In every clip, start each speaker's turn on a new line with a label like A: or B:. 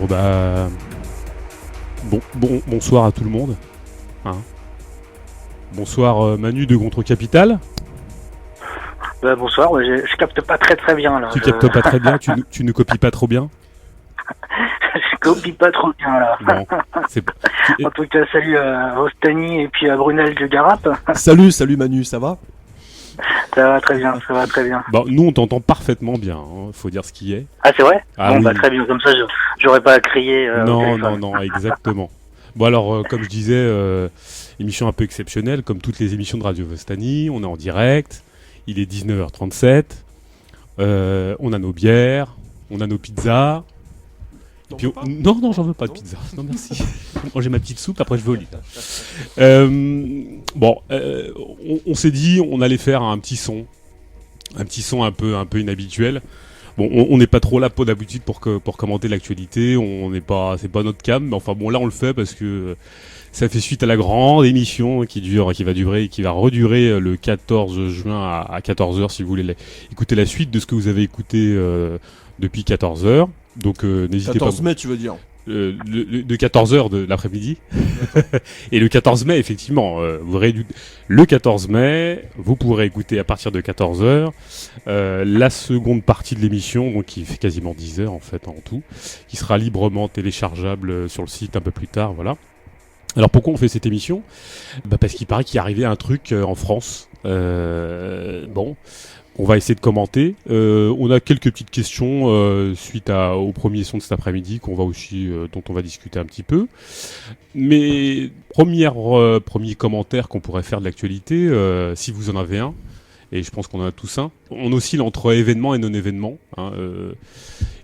A: Bon bah... bonsoir à tout le monde. Hein. Bonsoir Manu de Contre Capital.
B: Bonsoir, je capte pas très bien là.
A: Tu captes pas très bien, tu ne copies pas trop bien.
B: Je copie pas trop bien là.
A: Bon,
B: en tout cas, salut à Ostani et puis à Brunel de Garap.
C: Salut Manu, ça va?
B: Ça va très bien, ça va très bien.
A: Bon, nous on t'entend parfaitement bien, hein, faut dire ce qui est.
B: Ah c'est vrai?
A: Ah,
B: bon
A: oui.
B: Bah très bien, comme ça j'aurais pas à crier.
A: Non, exactement. Bon alors, comme je disais, émission un peu exceptionnelle, comme toutes les émissions de Radio Vostani, on est en direct, il est 19h37, on a nos bières, on a nos pizzas. Et puis non, j'en veux pas de pizza, non merci. Je vais manger ma petite soupe, après je vais au lit. On s'est dit, on allait faire un petit son un peu inhabituel. Bon, on n'est pas trop là pour d'habitude pour commenter l'actualité. C'est pas notre cam, mais enfin bon, là on le fait parce que ça fait suite à la grande émission qui va redurer le 14 juin à 14h si vous voulez écouter la suite de ce que vous avez écouté depuis 14h. Donc n'hésitez pas.
C: 14 mai, tu veux dire
A: de 14h de l'après-midi. Et le 14 mai, effectivement, le 14 mai, vous pourrez écouter à partir de 14h la seconde partie de l'émission, donc qui fait quasiment 10 heures en fait en tout, qui sera librement téléchargeable sur le site un peu plus tard, voilà. Alors pourquoi on fait cette émission ? Parce qu'il paraît qu'il est arrivé un truc en France. On va essayer de commenter. On a quelques petites questions suite au premier son de cet après-midi dont on va discuter un petit peu. Mais premier commentaire qu'on pourrait faire de l'actualité, si vous en avez un, et je pense qu'on en a tous un, on oscille entre événements et non-événements. Hein,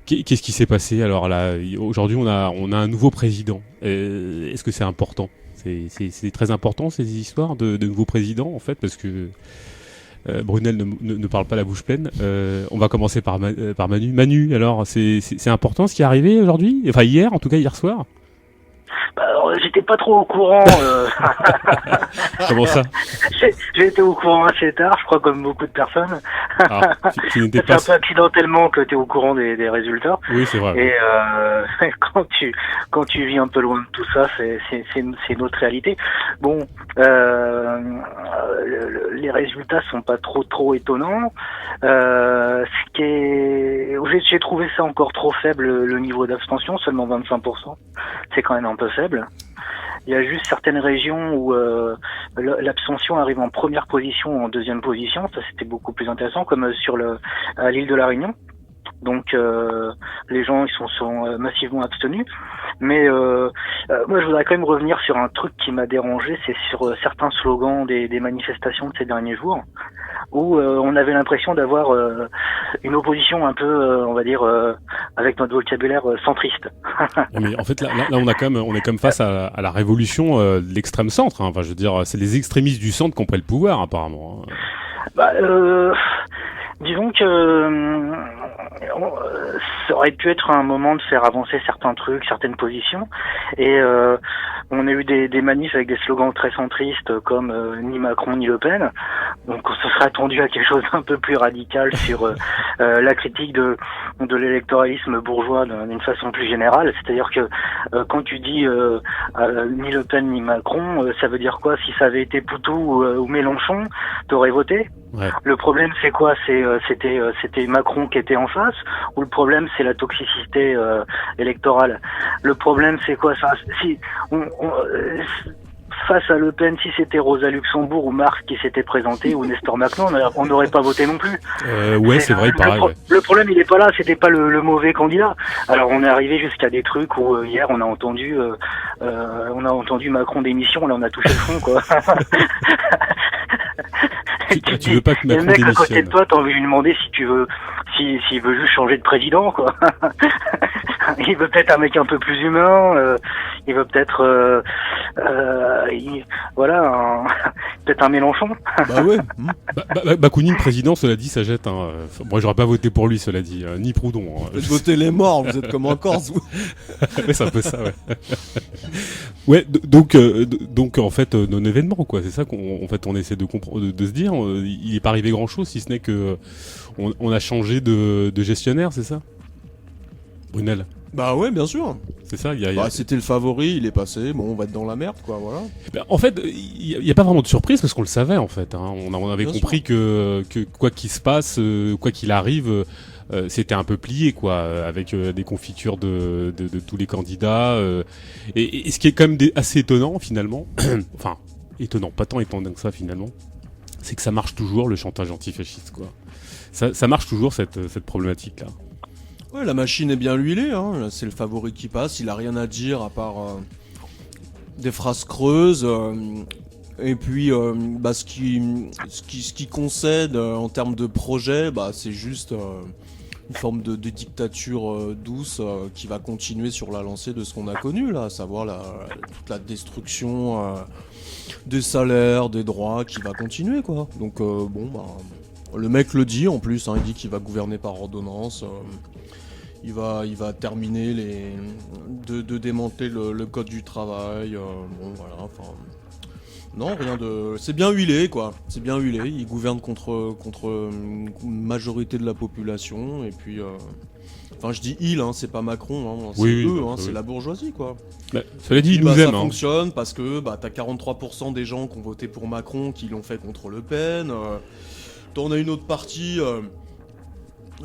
A: qu'est-ce qui s'est passé ? Alors là, aujourd'hui, on a un nouveau président. Est-ce que c'est important ? C'est très important ces histoires de nouveaux présidents en fait, parce que Brunel ne parle pas la bouche pleine. On va commencer par Manu. Manu, alors c'est important ce qui est arrivé aujourd'hui ? Enfin hier, en tout cas hier soir.
B: Alors, j'étais pas trop au courant.
A: Comment ça ?
B: J'ai été au courant assez tard, je crois, comme beaucoup de personnes.
A: Ah, tu n'étais pas...
B: C'est un peu accidentellement que tu es au courant des résultats.
A: Oui, c'est vrai.
B: Et quand tu vis un peu loin de tout ça, c'est une autre réalité. Bon, les résultats sont pas trop étonnants. J'ai trouvé ça encore trop faible, le niveau d'abstention, seulement 25%. C'est quand même un peu faible. Il y a juste certaines régions où l'abstention arrive en première position ou en deuxième position. Ça, c'était beaucoup plus intéressant, comme à l'île de la Réunion. Donc, les gens ils sont massivement abstenus. Mais moi, je voudrais quand même revenir sur un truc qui m'a dérangé, c'est sur certains slogans des manifestations de ces derniers jours, où on avait l'impression d'avoir une opposition un peu, on va dire, avec notre vocabulaire centriste.
A: Mais en fait, là, on est quand même face à la révolution de l'extrême centre. Hein. Enfin, je veux dire, c'est les extrémistes du centre qui ont pris le pouvoir, apparemment. Hein.
B: Disons que ça aurait pu être un moment de faire avancer certains trucs, certaines positions, et on a eu des manifs avec des slogans très centristes comme ni Macron ni Le Pen, donc on se serait attendu à quelque chose d'un peu plus radical sur la critique de l'électoralisme bourgeois d'une façon plus générale, c'est-à-dire que quand tu dis ni Le Pen ni Macron, ça veut dire quoi? Si ça avait été Poutou ou Mélenchon, t'aurais voté?
A: Ouais.
B: Le problème c'est quoi? C'était Macron qui était en face, ou le problème c'est la toxicité électorale? Le problème c'est quoi ça? Si face à Le Pen, si c'était Rosa Luxembourg ou Marx qui s'était présenté ou Nestor Macron, on n'aurait pas voté non plus.
A: Ouais, c'est vrai, pareil.
B: Le problème il est pas là, c'était pas le mauvais candidat. Alors on est arrivé jusqu'à des trucs où hier on a entendu Macron d'émission, là on a touché le fond quoi.
A: Tu veux pas que Macron
B: démissionne. Le mec à côté
A: démissionne.
B: de toi, t'as envie de lui demander s'il veut juste changer de président, quoi. Il veut peut-être un mec un peu plus humain, il veut peut-être, peut-être un Mélenchon.
C: Bah ouais.
A: Bakounine président, cela dit, ça jette. Hein. Moi, j'aurais pas voté pour lui, cela dit, ni Proudhon. Hein.
C: Faites voter les morts, vous êtes comme en Corse.
A: Ouais, c'est un peu ça, ouais. Ouais, donc en fait, non-événement, quoi. C'est ça on essaie de comprendre, de se dire. Il est pas arrivé grand-chose, si ce n'est que on a changé de gestionnaire, c'est ça ? Brunel.
C: Bah ouais, bien sûr.
A: C'est ça,
C: Bah, c'était le favori, il est passé, bon, on va être dans la merde, quoi, voilà.
A: Ben, en fait, il y a pas vraiment de surprise parce qu'on le savait en fait. Hein. On avait
C: Bien
A: compris que quoi qu'il se passe, quoi qu'il arrive, c'était un peu plié quoi, avec des confitures de tous les candidats. Et ce qui est quand même assez étonnant finalement, enfin étonnant, pas tant étonnant que ça finalement, c'est que ça marche toujours le chantage antifasciste quoi. Ça marche toujours cette problématique là.
C: Ouais, la machine est bien huilée, hein. Là, c'est le favori qui passe, il a rien à dire à part des phrases creuses. Et puis, bah, ce qui concède en termes de projet, bah, c'est juste une forme de dictature douce qui va continuer sur la lancée de ce qu'on a connu, là, à savoir toute la destruction des salaires, des droits qui va continuer, quoi. Donc, bon, bah, le mec le dit en plus, hein, il dit qu'il va gouverner par ordonnance. Il va terminer de démanteler le code du travail. Bon, voilà, enfin. Non, rien de. C'est bien huilé, quoi. C'est bien huilé. Il gouverne contre une majorité de la population. Et puis. Enfin, je dis il, hein, c'est pas Macron, hein, c'est
A: Oui,
C: eux,
A: oui,
C: hein,
A: oui.
C: c'est la bourgeoisie, quoi.
A: Bah, cela dit, il
C: Bah,
A: nous
C: ça
A: aime. Hein.
C: fonctionne parce que bah, t'as 43% des gens qui ont voté pour Macron qui l'ont fait contre Le Pen. T'en as une autre partie.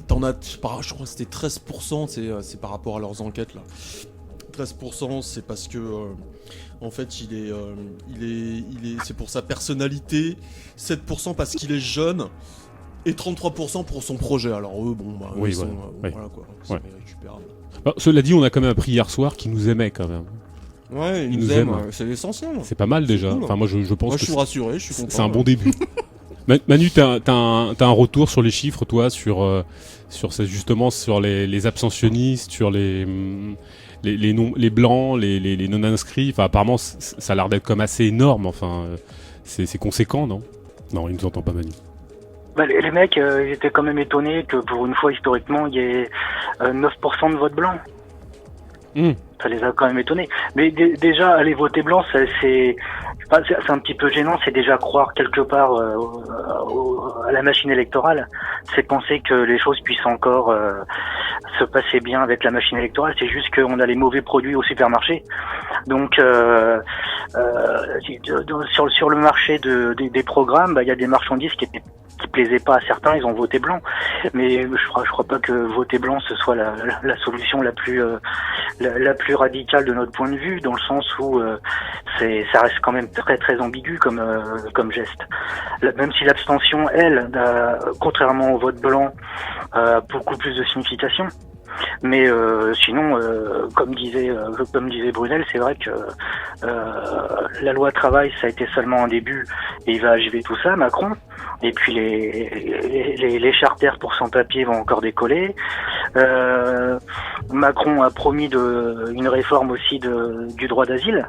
C: T'en as, je crois que c'était 13%, c'est par rapport à leurs enquêtes là. 13%, c'est parce que en fait c'est pour sa personnalité. 7% parce qu'il est jeune. Et 33% pour son projet. Alors eux, bon, bah,
A: Oui,
C: ils
A: voilà.
C: sont,
A: Ouais.
C: voilà quoi, c'est
A: Ouais.
C: récupérable.
A: Alors, cela dit, on a quand même appris hier soir qu'il nous aimait quand même.
C: Ouais, ils
A: Ils
C: nous
A: nous
C: aiment,
A: aiment.
C: c'est l'essentiel.
A: C'est pas mal déjà.
C: cool.
A: Enfin, moi, je pense
C: Moi, je
A: que
C: suis rassuré, je suis content.
A: c'est un bon début. Manu, t'as un retour sur les chiffres, toi, sur justement sur les abstentionnistes, sur les blancs, les non inscrits. Enfin, apparemment, ça a l'air d'être comme assez énorme. Enfin, c'est conséquent, non? Non, il nous entend pas, Manu.
B: Bah, les mecs, ils étaient quand même étonnés que pour une fois, historiquement, il y ait 9% de vote blanc. Ça les a quand même étonnés. Mais déjà, aller voter blanc, c'est un petit peu gênant. C'est déjà croire quelque part à la machine électorale. C'est penser que les choses puissent encore se passer bien avec la machine électorale. C'est juste qu'on a les mauvais produits au supermarché. Donc, sur le marché des programmes, bah, il y a des marchandises qui plaisaient pas à certains, ils ont voté blanc. Mais je crois pas que voter blanc ce soit la solution la plus radicale de notre point de vue, dans le sens où ça reste quand même très très ambigu comme geste. Même si l'abstention, elle, contrairement au vote blanc, a beaucoup plus de signification. Mais sinon, comme disait Brunel, c'est vrai que la loi travail, ça a été seulement un début et il va achever tout ça, Macron. Et puis les charters pour sans-papiers vont encore décoller. Macron a promis une réforme aussi du droit d'asile,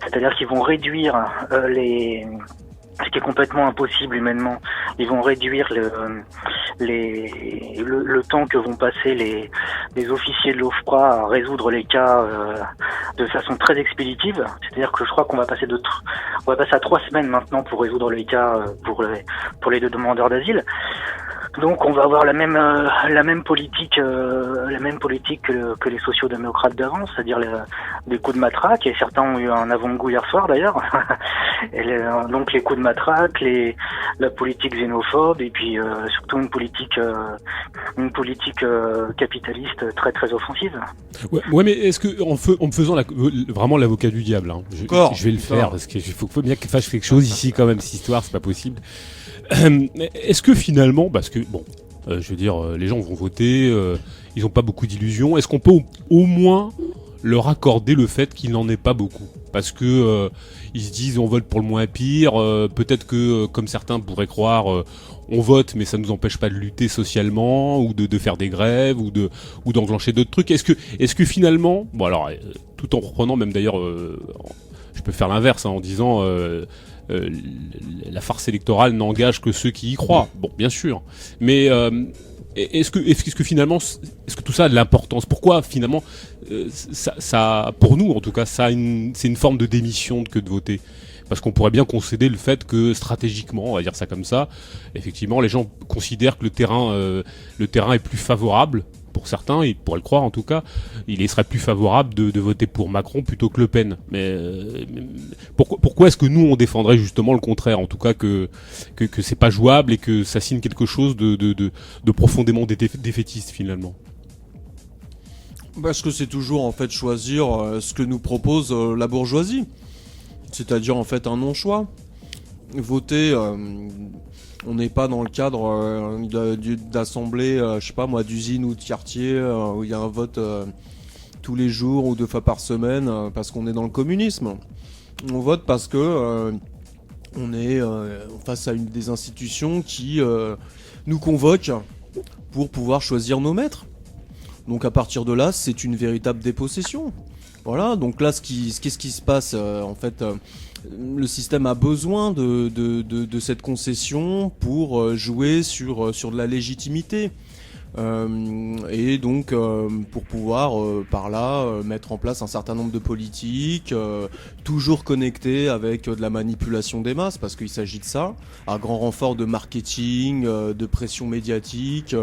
B: c'est-à-dire qu'ils vont réduire ce qui est complètement impossible humainement. Ils vont réduire le temps que vont passer les officiers de l'OFPRA à résoudre les cas de façon très expéditive. C'est-à-dire que je crois qu'on va passer à 3 semaines maintenant pour résoudre les cas pour les deux demandeurs d'asile. Donc on va avoir la même politique que les sociaux-démocrates d'avant, c'est-à-dire des coups de matraque, et certains ont eu un avant-goût hier soir d'ailleurs. Donc les coups de matraque, la politique xénophobe, et puis surtout une politique capitaliste très très offensive.
A: Ouais, mais est-ce que en me faisant vraiment l'avocat du diable, hein, je vais le faire parce qu'il faut bien qu'il fasse quelque chose ici quand même, cette histoire, c'est pas possible. Est-ce que finalement, parce que bon, je veux dire, les gens vont voter, ils n'ont pas beaucoup d'illusions. Est-ce qu'on peut au moins leur accorder le fait qu'il n'en ait pas beaucoup, parce que ils se disent on vote pour le moins pire. Peut-être que, comme certains pourraient croire, on vote, mais ça nous empêche pas de lutter socialement ou de faire des grèves ou d'enclencher d'autres trucs. Est-ce que finalement, bon alors, tout en reprenant même d'ailleurs, je peux faire l'inverse en disant. La farce électorale n'engage que ceux qui y croient. Bon, bien sûr. Mais est-ce que finalement, est-ce que tout ça a de l'importance? Pourquoi finalement, ça, pour nous en tout cas, c'est une forme de démission que de voter? Parce qu'on pourrait bien concéder le fait que stratégiquement, on va dire ça comme ça, effectivement, les gens considèrent que le terrain est plus favorable pour certains, ils pourraient le croire en tout cas, il serait plus favorable de voter pour Macron plutôt que Le Pen. Mais pourquoi est-ce que nous on défendrait justement le contraire, en tout cas que c'est pas jouable et que ça signe quelque chose de profondément défaitiste finalement?
C: Parce que c'est toujours en fait choisir ce que nous propose la bourgeoisie, c'est-à-dire en fait un non-choix. Voter, on n'est pas dans le cadre d'assemblée, je sais pas moi, d'usine ou de quartier où il y a un vote tous les jours ou 2 fois par semaine parce qu'on est dans le communisme. On vote parce que on est face à des institutions qui nous convoquent pour pouvoir choisir nos maîtres. Donc à partir de là, c'est une véritable dépossession. Voilà, donc là, qu'est-ce qui se passe en fait, le système a besoin de cette concession pour jouer sur de la légitimité. Et donc pour pouvoir par là mettre en place un certain nombre de politiques toujours connectées avec de la manipulation des masses, parce qu'il s'agit de ça, à grand renfort de marketing, de pression médiatique,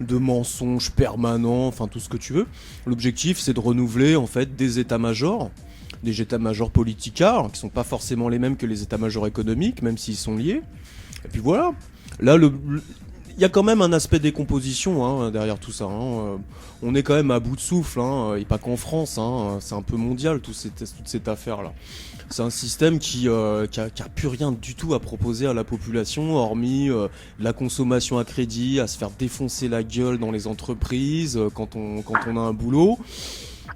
C: de mensonges permanents, enfin tout ce que tu veux. L'objectif, c'est de renouveler en fait des états-majors politicards, qui sont pas forcément les mêmes que les états-majors économiques, même s'ils sont liés. Et puis voilà. Là, il y a quand même un aspect décomposition derrière tout ça. On est quand même à bout de souffle, et pas qu'en France. C'est un peu mondial toute cette affaire-là. C'est un système qui a plus rien du tout à proposer à la population, hormis la consommation à crédit, à se faire défoncer la gueule dans les entreprises quand on a un boulot.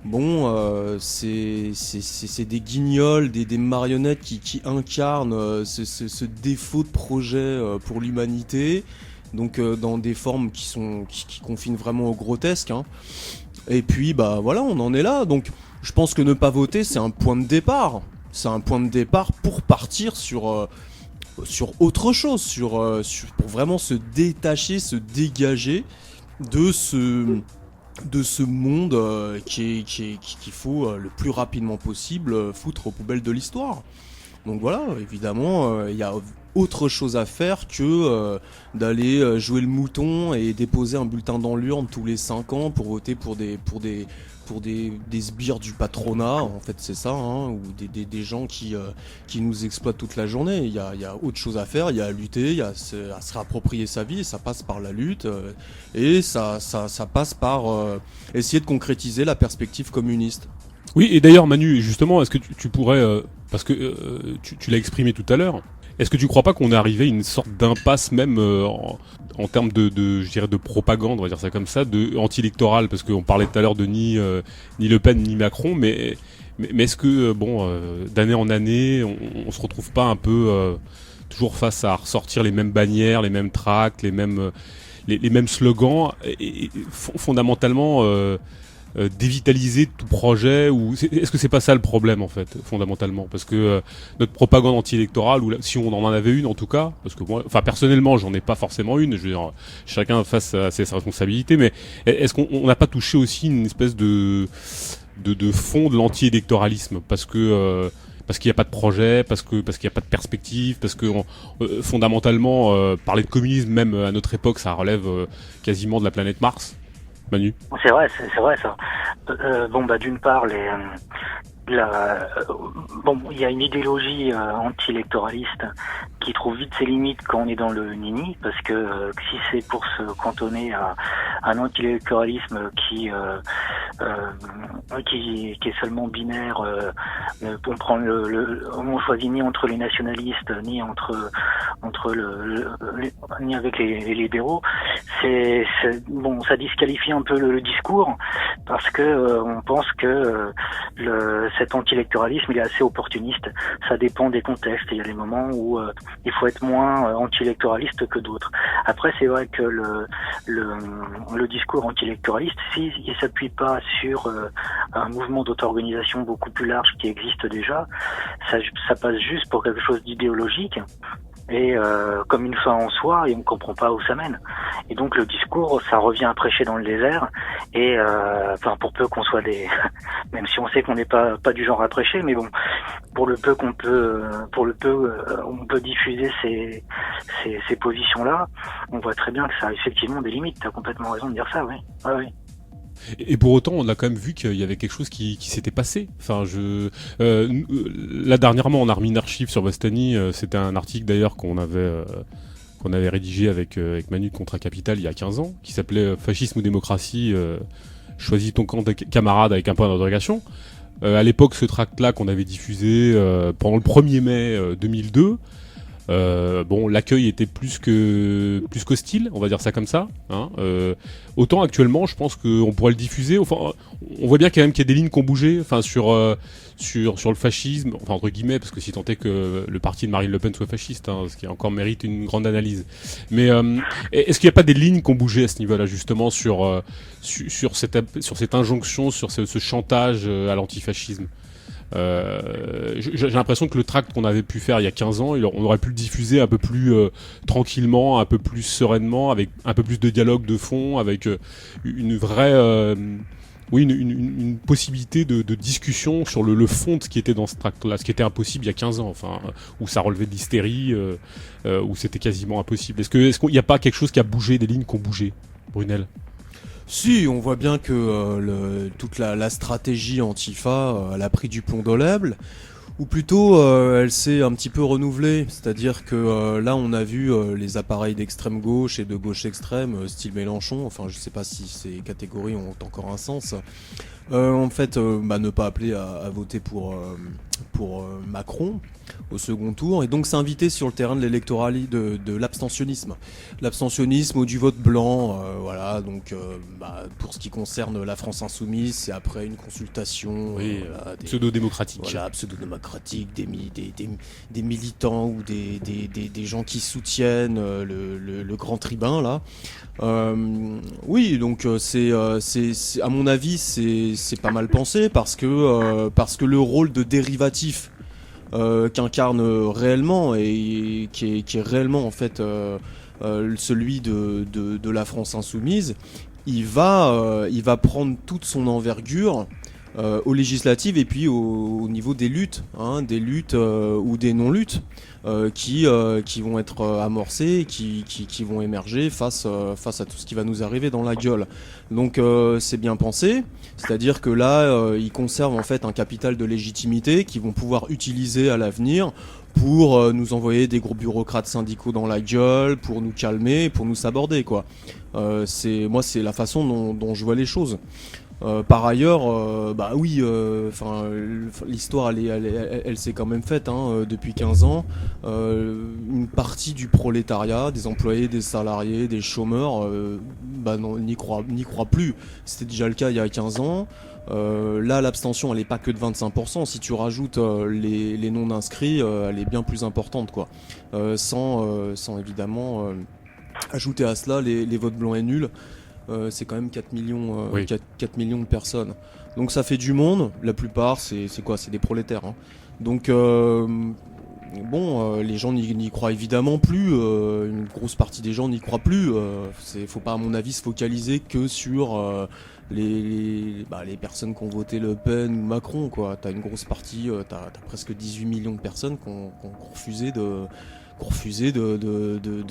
C: Bon, c'est des guignols, des marionnettes qui incarnent ce défaut de projet pour l'humanité. Donc dans des formes qui confinent vraiment au grotesque. Et puis bah voilà, on en est là. Donc je pense que ne pas voter, c'est un point de départ. C'est un point de départ pour partir sur autre chose, pour vraiment se détacher, se dégager de ce monde qu'il faut le plus rapidement possible foutre aux poubelles de l'histoire. Donc voilà, évidemment, il y a autre chose à faire que d'aller jouer le mouton et déposer un bulletin dans l'urne tous les 5 ans pour voter pour des sbires du patronat. En fait, c'est ça, ou des gens qui nous exploitent toute la journée. Il y a autre chose à faire, il y a à lutter, il y a à se réapproprier sa vie, et ça passe par la lutte, et ça passe par essayer de concrétiser la perspective communiste.
A: Oui, et d'ailleurs Manu, justement, est-ce que tu pourrais, parce que tu l'as exprimé tout à l'heure, est-ce que tu crois pas qu'on est arrivé à une sorte d'impasse même en termes je dirais de propagande, on va dire ça comme ça, de anti-électorale, parce qu'on parlait tout à l'heure de ni Le Pen ni Macron, mais est-ce que d'année en année, on se retrouve pas un peu toujours face à ressortir les mêmes bannières, les mêmes tracts, les mêmes slogans, et fondamentalement dévitaliser tout projet, ou est-ce que c'est pas ça le problème en fait fondamentalement, parce que notre propagande anti-électorale, ou si on en avait une en tout cas, parce que moi, enfin personnellement j'en ai pas forcément une, je veux dire, chacun face à ses responsabilités, mais est-ce qu'on n'a pas touché aussi une espèce de fond de l'anti-électoralisme, parce qu'il n'y a pas de projet, parce qu'il n'y a pas de perspective, parce que fondamentalement parler de communisme même à notre époque, ça relève quasiment de la planète Mars. Manu.
B: C'est vrai ça. D'une part, il y a une idéologie anti-électoraliste qui trouve vite ses limites quand on est dans le nini, parce que si c'est pour se cantonner à un anti-électoralisme qui est seulement binaire, on choisit ni entre les nationalistes ni ni avec les libéraux, ça disqualifie un peu le discours, parce que on pense que cet anti-électoralisme il est assez opportuniste. Ça dépend des contextes. Il y a des moments où il faut être moins anti-électoraliste que d'autres. Après, c'est vrai que le discours anti-électoraliste, s'il s'appuie pas sur un mouvement d'auto-organisation beaucoup plus large qui existe déjà, ça passe juste pour quelque chose d'idéologique. et comme une fin en soi, et on comprend pas où ça mène. Et donc le discours, ça revient à prêcher dans le désert, et enfin pour peu qu'on soit des, même si on sait qu'on n'est pas du genre à prêcher, mais bon, pour le peu qu'on peut, on peut diffuser ces positions-là, on voit très bien que ça a effectivement des limites. T'as complètement raison de dire ça, oui. Ouais, oui.
A: Et pour autant, on a quand même vu qu'il y avait quelque chose qui s'était passé. Enfin, là dernièrement, on a remis une archive sur Bastani. C'était un article d'ailleurs qu'on avait rédigé avec Manu de Contra Capital il y a 15 ans, qui s'appelait Fascisme ou démocratie, choisis ton camp camarade avec un point d'interrogation. À l'époque, ce tract-là qu'on avait diffusé pendant le 1er mai 2002, bon, l'accueil était plus qu'hostile, on va dire ça comme ça. Hein. Autant actuellement, je pense qu'on pourrait le diffuser. Enfin, on voit bien quand même qu'il y a des lignes qui ont bougé, enfin sur le fascisme, enfin entre guillemets, parce que si tant est que le parti de Marine Le Pen soit fasciste, hein, ce qui encore mérite une grande analyse. Mais est-ce qu'il n'y a pas des lignes qui ont bougé à ce niveau-là, justement, sur cette injonction, sur ce chantage à l'antifascisme? J'ai l'impression que le tract qu'on avait pu faire il y a 15 ans, on aurait pu le diffuser un peu plus tranquillement, un peu plus sereinement, avec un peu plus de dialogue de fond, avec une vraie une possibilité de discussion sur le fond de ce qui était dans ce tract-là, ce qui était impossible il y a 15 ans, enfin, où ça relevait de l'hystérie, où c'était quasiment impossible. Est-ce qu'il n'y a pas quelque chose qui a bougé, des lignes qui ont bougé, Brunel?
C: Si, on voit bien que toute la stratégie Antifa, elle a pris du plomb dans l'aile, ou plutôt elle s'est un petit peu renouvelée. C'est-à-dire que là, on a vu les appareils d'extrême gauche et de gauche extrême, style Mélenchon. Enfin, je sais pas si ces catégories ont encore un sens. En fait, ne pas appeler à voter pour Macron au second tour, et donc s'inviter sur le terrain de l'électoralisme, de l'abstentionnisme. L'abstentionnisme ou du vote blanc, voilà, donc pour ce qui concerne la France Insoumise, c'est après une consultation
A: pseudo-démocratique.
C: Voilà, pseudo-démocratique, des militants ou des gens qui soutiennent le grand tribun, là. Oui, donc c'est à mon avis c'est pas mal pensé parce que le rôle de dérivatif qu'incarne réellement et qui est réellement en fait celui de la France insoumise, il va prendre toute son envergure aux législatives et puis au niveau des luttes ou des non-luttes qui vont être amorcées, qui vont émerger face à tout ce qui va nous arriver dans la gueule. Donc c'est bien pensé, c'est-à-dire que là ils conservent en fait un capital de légitimité qu'ils vont pouvoir utiliser à l'avenir pour nous envoyer des gros bureaucrates syndicaux dans la gueule, pour nous calmer, pour nous saborder, quoi. C'est la façon dont je vois les choses. Par ailleurs, l'histoire elle s'est quand même faite depuis 15 ans. Une partie du prolétariat, des employés, des salariés, des chômeurs, n'y croit plus. C'était déjà le cas il y a 15 ans. Là, l'abstention, elle est pas que de 25%. Si tu rajoutes les non-inscrits, elle est bien plus importante, quoi. Sans évidemment ajouter à cela les votes blancs et nuls. C'est quand même 4 millions, 4 millions de personnes. Donc ça fait du monde. La plupart, c'est quoi? C'est des prolétaires. Hein. Donc les gens n'y croient évidemment plus. Une grosse partie des gens n'y croient plus. Faut pas, à mon avis, se focaliser que sur les personnes qui ont voté Le Pen ou Macron, quoi. T'as une grosse partie, t'as presque 18 millions de personnes qui ont refusé de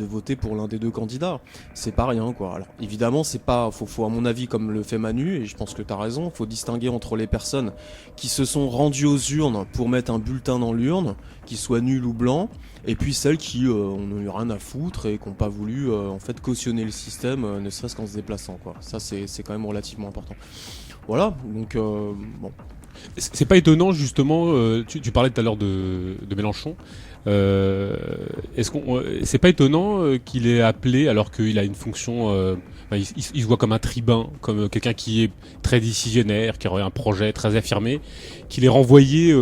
C: voter pour l'un des deux candidats. C'est pas rien, quoi. Alors, évidemment, c'est pas, faut à mon avis, comme le fait Manu, et je pense que t'as raison, faut distinguer entre les personnes qui se sont rendues aux urnes pour mettre un bulletin dans l'urne, qui soit nul ou blanc, et puis celles qui ont eu rien à foutre et qui n'ont pas voulu en fait cautionner le système, ne serait-ce qu'en se déplaçant, quoi. Ça, c'est quand même relativement important. Voilà, donc bon.
A: C'est pas étonnant, justement, tu parlais tout à l'heure de Mélenchon. C'est pas étonnant qu'il ait appelé, alors qu'il a une fonction, il se voit comme un tribun, comme quelqu'un qui est très décisionnaire, qui aurait un projet très affirmé, qu'il ait renvoyé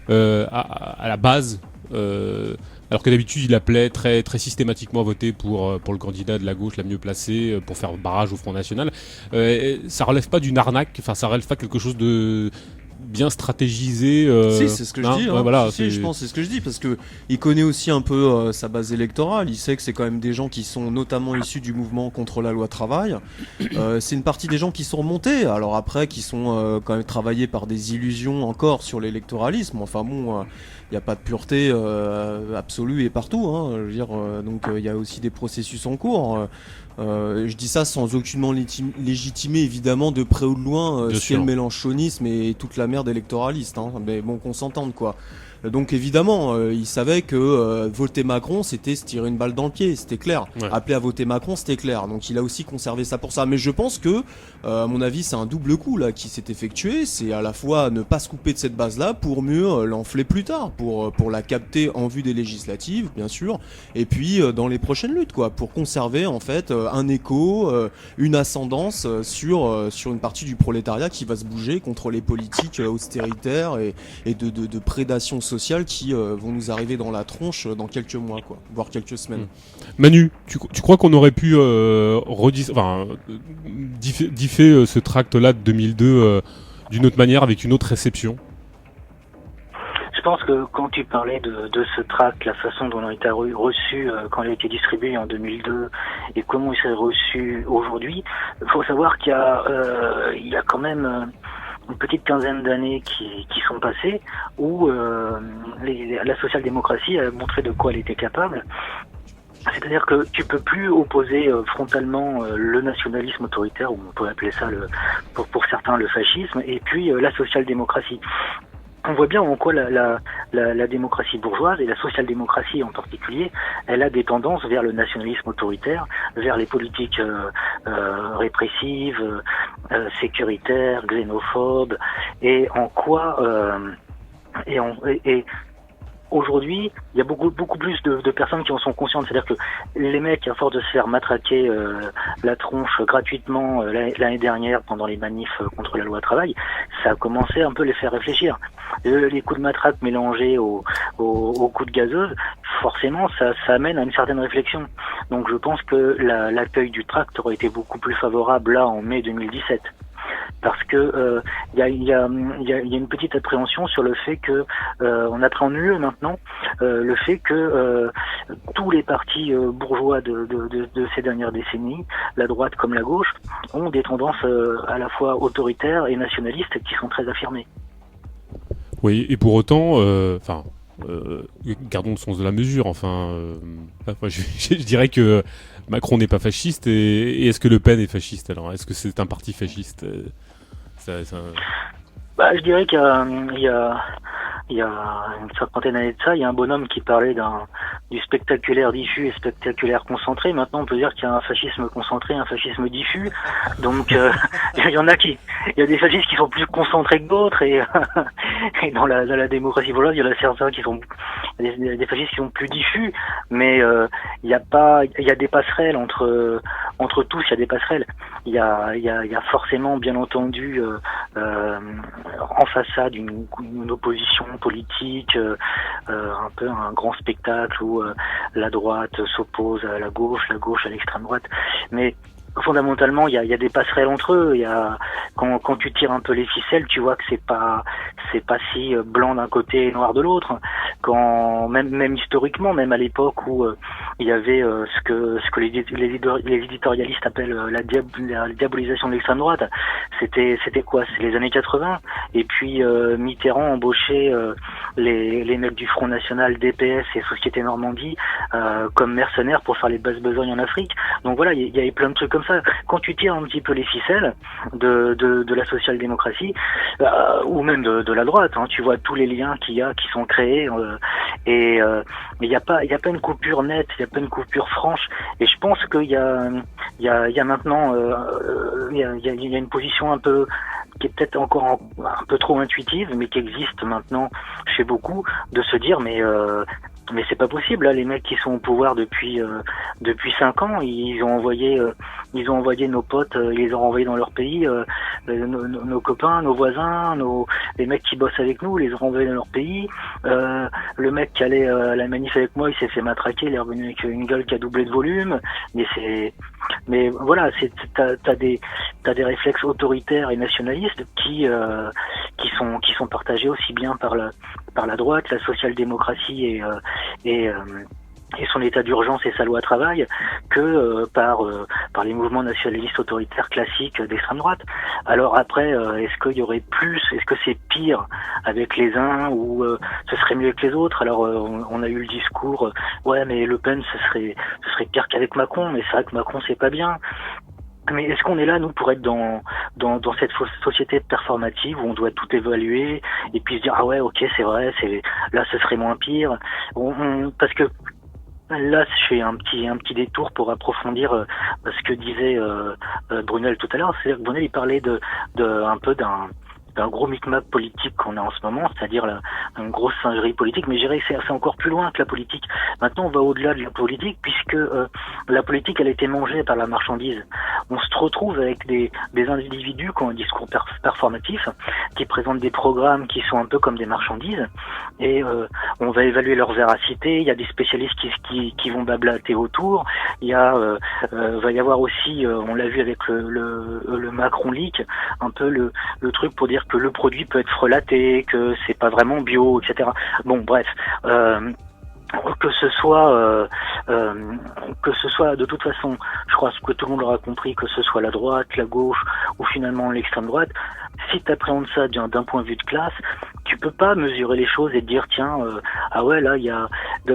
A: à la base, alors que d'habitude il appelait très, très systématiquement à voter pour le candidat de la gauche la mieux placée, pour faire barrage au Front National. Ça relève pas d'une arnaque, enfin ça relève pas quelque chose de bien stratégisé.
C: Si, c'est ce que je dis.
A: Ouais, voilà,
C: si, je pense, c'est ce que je dis, parce que il connaît aussi un peu sa base électorale. Il sait que c'est quand même des gens qui sont notamment issus du mouvement contre la loi travail. C'est une partie des gens qui sont remontés. Alors après, qui sont quand même travaillés par des illusions encore sur l'électoralisme. Enfin bon, il n'y a pas de pureté absolue et partout. Hein, je veux dire, donc il y a aussi des processus en cours. Je dis ça sans aucunement légitimer évidemment de près ou de loin ce qu'est le mélenchonisme et toute la merde électoraliste, hein. Mais bon, qu'on s'entende quoi. Donc évidemment, il savait que voter Macron, c'était se tirer une balle dans le pied, c'était clair. Ouais. Appeler à voter Macron, c'était clair. Donc il a aussi conservé ça pour ça. Mais je pense que, à mon avis, c'est un double coup là qui s'est effectué. C'est à la fois ne pas se couper de cette base-là pour mieux l'enfler plus tard, pour la capter en vue des législatives, bien sûr, et puis dans les prochaines luttes, quoi, pour conserver en fait un écho, une ascendance sur une partie du prolétariat qui va se bouger contre les politiques austéritaires et de prédation sociales qui vont nous arriver dans la tronche dans quelques mois, quoi, voire quelques semaines.
A: Manu, tu crois qu'on aurait pu differ ce tract-là de 2002 d'une autre manière, avec une autre réception?
B: Je pense que quand tu parlais de ce tract, la façon dont il a été reçu quand il a été distribué en 2002 et comment il s'est reçu aujourd'hui, il faut savoir qu'il y a quand même une petite quinzaine d'années qui sont passées où la social-démocratie a montré de quoi elle était capable. C'est-à-dire que tu peux plus opposer frontalement le nationalisme autoritaire, ou on peut appeler ça pour certains le fascisme, et puis la social-démocratie. On voit bien en quoi la démocratie bourgeoise et la social-démocratie en particulier, elle a des tendances vers le nationalisme autoritaire, vers les politiques répressives, sécuritaires, xénophobes, et en quoi aujourd'hui, il y a beaucoup plus de personnes qui en sont conscientes. C'est-à-dire que les mecs, à force de se faire matraquer la tronche gratuitement l'année dernière pendant les manifs contre la loi travail, ça a commencé un peu à les faire réfléchir. Les coups de matraque mélangés aux coups de gazeuse, forcément, ça amène à une certaine réflexion. Donc je pense que l'accueil du tract aurait été beaucoup plus favorable là en mai 2017. Parce que y a une petite appréhension sur le fait que on appréhende mieux maintenant le fait que tous les partis bourgeois de ces dernières décennies, la droite comme la gauche, ont des tendances à la fois autoritaires et nationalistes qui sont très affirmées.
A: Oui, et pour autant, gardons le sens de la mesure. Je dirais que Macron n'est pas fasciste, et est-ce que Le Pen est fasciste alors? Est-ce que c'est un parti fasciste?
B: Je dirais qu'il y a une cinquantaine d'années de ça, il y a un bonhomme qui parlait du spectaculaire diffus et spectaculaire concentré. Maintenant, on peut dire qu'il y a un fascisme concentré, un fascisme diffus. Donc, il y a des fascistes qui sont plus concentrés que d'autres, et dans la démocratie bourgeoise, il y en a certains qui sont des fascistes qui sont plus diffus. Mais il y a des passerelles entre tous. Il y a des passerelles. Il y a forcément, bien entendu, en façade une opposition politique, un peu un grand spectacle où la droite s'oppose à la gauche à l'extrême droite. Mais fondamentalement, il y a des passerelles entre eux. Quand tu tires un peu les ficelles, tu vois que c'est pas si blanc d'un côté et noir de l'autre. Même historiquement, même à l'époque où il y avait ce que les éditorialistes appellent la diabolisation de l'extrême droite, c'était quoi? C'est les années 80. Et puis Mitterrand embauchait les mecs du Front National, DPS et Société Normandie comme mercenaires pour faire les basses besognes en Afrique. Donc voilà, il y avait plein de trucs comme ça. Quand tu tires un petit peu les ficelles de la social-démocratie, ou même de la droite, hein, tu vois tous les liens qui sont créés, mais il y a pas une coupure nette, il y a pas une coupure franche. Et je pense qu'il y a maintenant il y a une position un peu qui est peut-être encore un peu trop intuitive, mais qui existe maintenant chez beaucoup, de se dire mais c'est pas possible là, les mecs qui sont au pouvoir depuis 5 ans, ils ont envoyé nos potes, ils les ont renvoyés dans leur pays, nos copains, nos voisins, les mecs qui bossent avec nous, ils les ont renvoyés dans leur pays. Le mec qui allait à la manif avec moi, il s'est fait matraquer, il est revenu avec une gueule qui a doublé de volume. Mais voilà, t'as des réflexes autoritaires et nationalistes qui qui sont partagés aussi bien par la droite, la social-démocratie et son état d'urgence et sa loi travail que par les mouvements nationalistes autoritaires classiques d'extrême droite. Alors après, est-ce qu'il y aurait plus, est-ce que c'est pire avec les uns ou ce serait mieux avec les autres? Alors on a eu le discours ouais mais Le Pen ce serait pire qu'avec Macron, mais c'est vrai que Macron c'est pas bien. Mais est-ce qu'on est là, nous, pour être dans cette société performative où on doit tout évaluer et puis se dire ah ouais ok c'est vrai, là ce serait moins pire, parce que là, je fais un petit détour pour approfondir ce que disait Brunel tout à l'heure. C'est-à-dire que Brunel, il parlait un peu d'un gros micmac politique qu'on a en ce moment, c'est-à-dire une grosse singerie politique, mais je dirais que c'est encore plus loin que la politique. Maintenant, on va au-delà de la politique, puisque la politique, elle a été mangée par la marchandise. On se retrouve avec des individus qui ont un discours performatif, qui présentent des programmes qui sont un peu comme des marchandises, et on va évaluer leur véracité. Il y a des spécialistes qui vont blablater autour. Il va y avoir aussi, on l'a vu avec le Macron Leak, un peu le truc pour dire que le produit peut être frelaté, que c'est pas vraiment bio, etc. Bon, bref. Que ce soit de toute façon, je crois que tout le monde aura compris, que ce soit la droite, la gauche ou finalement l'extrême droite, si tu appréhendes ça d'un point de vue de classe, tu peux pas mesurer les choses et te dire tiens ah ouais là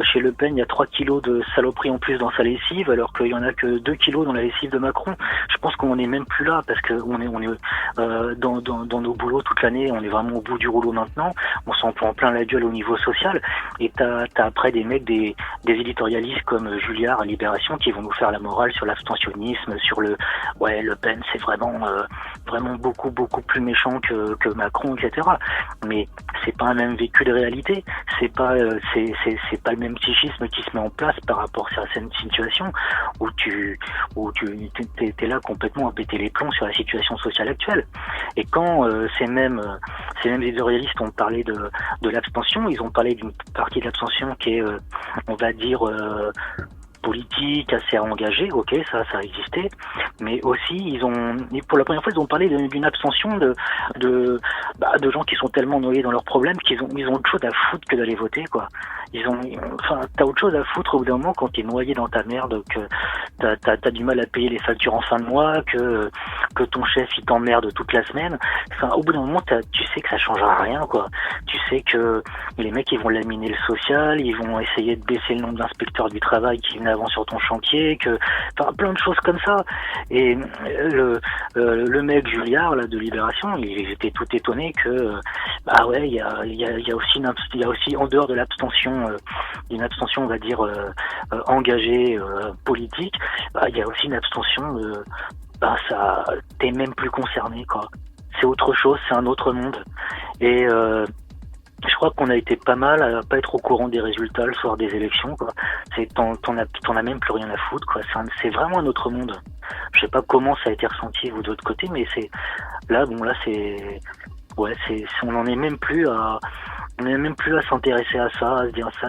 B: chez Le Pen il y a 3 kilos de saloperie en plus dans sa lessive alors qu'il y en a que 2 kilos dans la lessive de Macron. Je pense qu'on est même plus là parce que on est dans nos boulots toute l'année, on est vraiment au bout du rouleau maintenant, on s'en prend plein la gueule au niveau social et t'as après des mecs, des éditorialistes comme Julliard à Libération qui vont nous faire la morale sur l'abstentionnisme, sur Le Pen c'est vraiment beaucoup plus méchant que Macron, etc. Mais c'est pas un même vécu de réalité, c'est pas le même psychisme qui se met en place par rapport à certaines situations où t'es là complètement à péter les plombs sur la situation sociale actuelle. Et quand ces mêmes éditorialistes ont parlé de l'abstention, ils ont parlé d'une partie de l'abstention qui est on va dire politique, assez engagée, ok, ça a existé, mais aussi pour la première fois ils ont parlé d'une abstention de gens qui sont tellement noyés dans leurs problèmes qu'ils ont autre chose à foutre que d'aller voter, quoi. T'as autre chose à foutre au bout d'un moment quand t'es noyé dans ta merde, que t'as du mal à payer les factures en fin de mois, que ton chef il t'emmerde toute la semaine. Enfin, au bout d'un moment, tu sais que ça changera rien, quoi. Tu sais que les mecs ils vont laminer le social, ils vont essayer de baisser le nombre d'inspecteurs du travail qui venaient avant sur ton chantier, plein de choses comme ça. Et le mec Julliard là de Libération, il était tout étonné que il y a aussi en dehors de l'abstention, d'une abstention on va dire engagée politique, il y a aussi une abstention t'es même plus concerné, quoi. C'est autre chose, c'est un autre monde. Et je crois qu'on a été pas mal à pas être au courant des résultats le soir des élections, quoi. T'en as même plus rien à foutre, quoi. C'est vraiment un autre monde. Je sais pas comment ça a été ressenti vous de votre côté, mais on n'en est même plus à s'intéresser à ça, à se dire ça.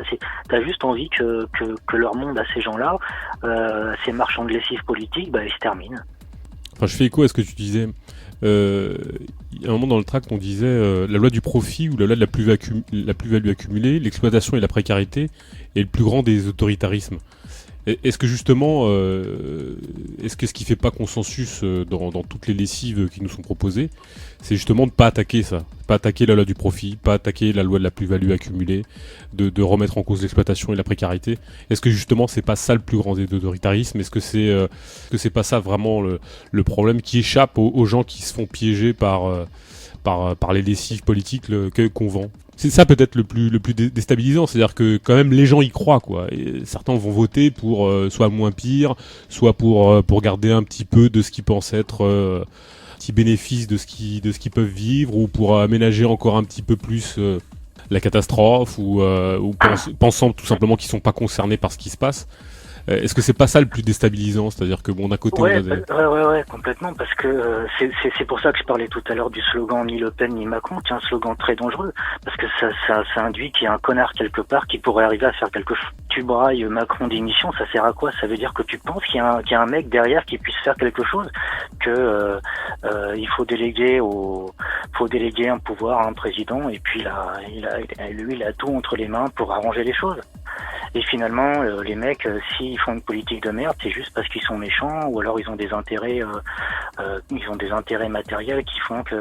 B: T'as juste envie que leur monde à ces gens-là, ces marchands de lessive politique, ils se terminent.
A: Enfin, je fais écho à ce que tu disais. À un moment dans le tract, on disait la loi du profit ou la loi de la plus-value accumulée, l'exploitation et la précarité est le plus grand des autoritarismes. Est-ce que justement, ce qui fait pas consensus dans toutes les lessives qui nous sont proposées, c'est justement de pas attaquer ça, pas attaquer la loi du profit, pas attaquer la loi de la plus-value accumulée, de remettre en cause l'exploitation et la précarité. Est-ce que justement c'est pas ça le plus grand des autoritarismes? Est-ce que c'est pas ça vraiment le problème qui échappe aux gens qui se font piéger par les lessives politiques qu'on vend? C'est ça peut-être le plus déstabilisant, c'est-à-dire que quand même les gens y croient, quoi. Et certains vont voter pour soit moins pire, soit pour garder un petit peu de ce qu'ils pensent être petit bénéfice de ce qu'ils peuvent vivre, ou pour aménager encore un petit peu plus la catastrophe, ou pensant tout simplement qu'ils sont pas concernés par ce qui se passe. Est-ce que c'est pas ça le plus déstabilisant, c'est-à-dire que bon, d'un côté, on a des...
B: ouais, complètement, parce que c'est pour ça que je parlais tout à l'heure du slogan ni Le Pen ni Macron, qui est un slogan très dangereux, parce que ça induit qu'il y a un connard quelque part qui pourrait arriver à faire quelque chose. Tu brailles Macron d'émission, ça sert à quoi? Ça veut dire que tu penses qu'il y a un mec derrière qui puisse faire quelque chose, que il faut déléguer un pouvoir à un président, et puis lui il a tout entre les mains pour arranger les choses. Et finalement, les mecs, s'ils font une politique de merde, c'est juste parce qu'ils sont méchants, ou alors ils ont des intérêts matériels qui font que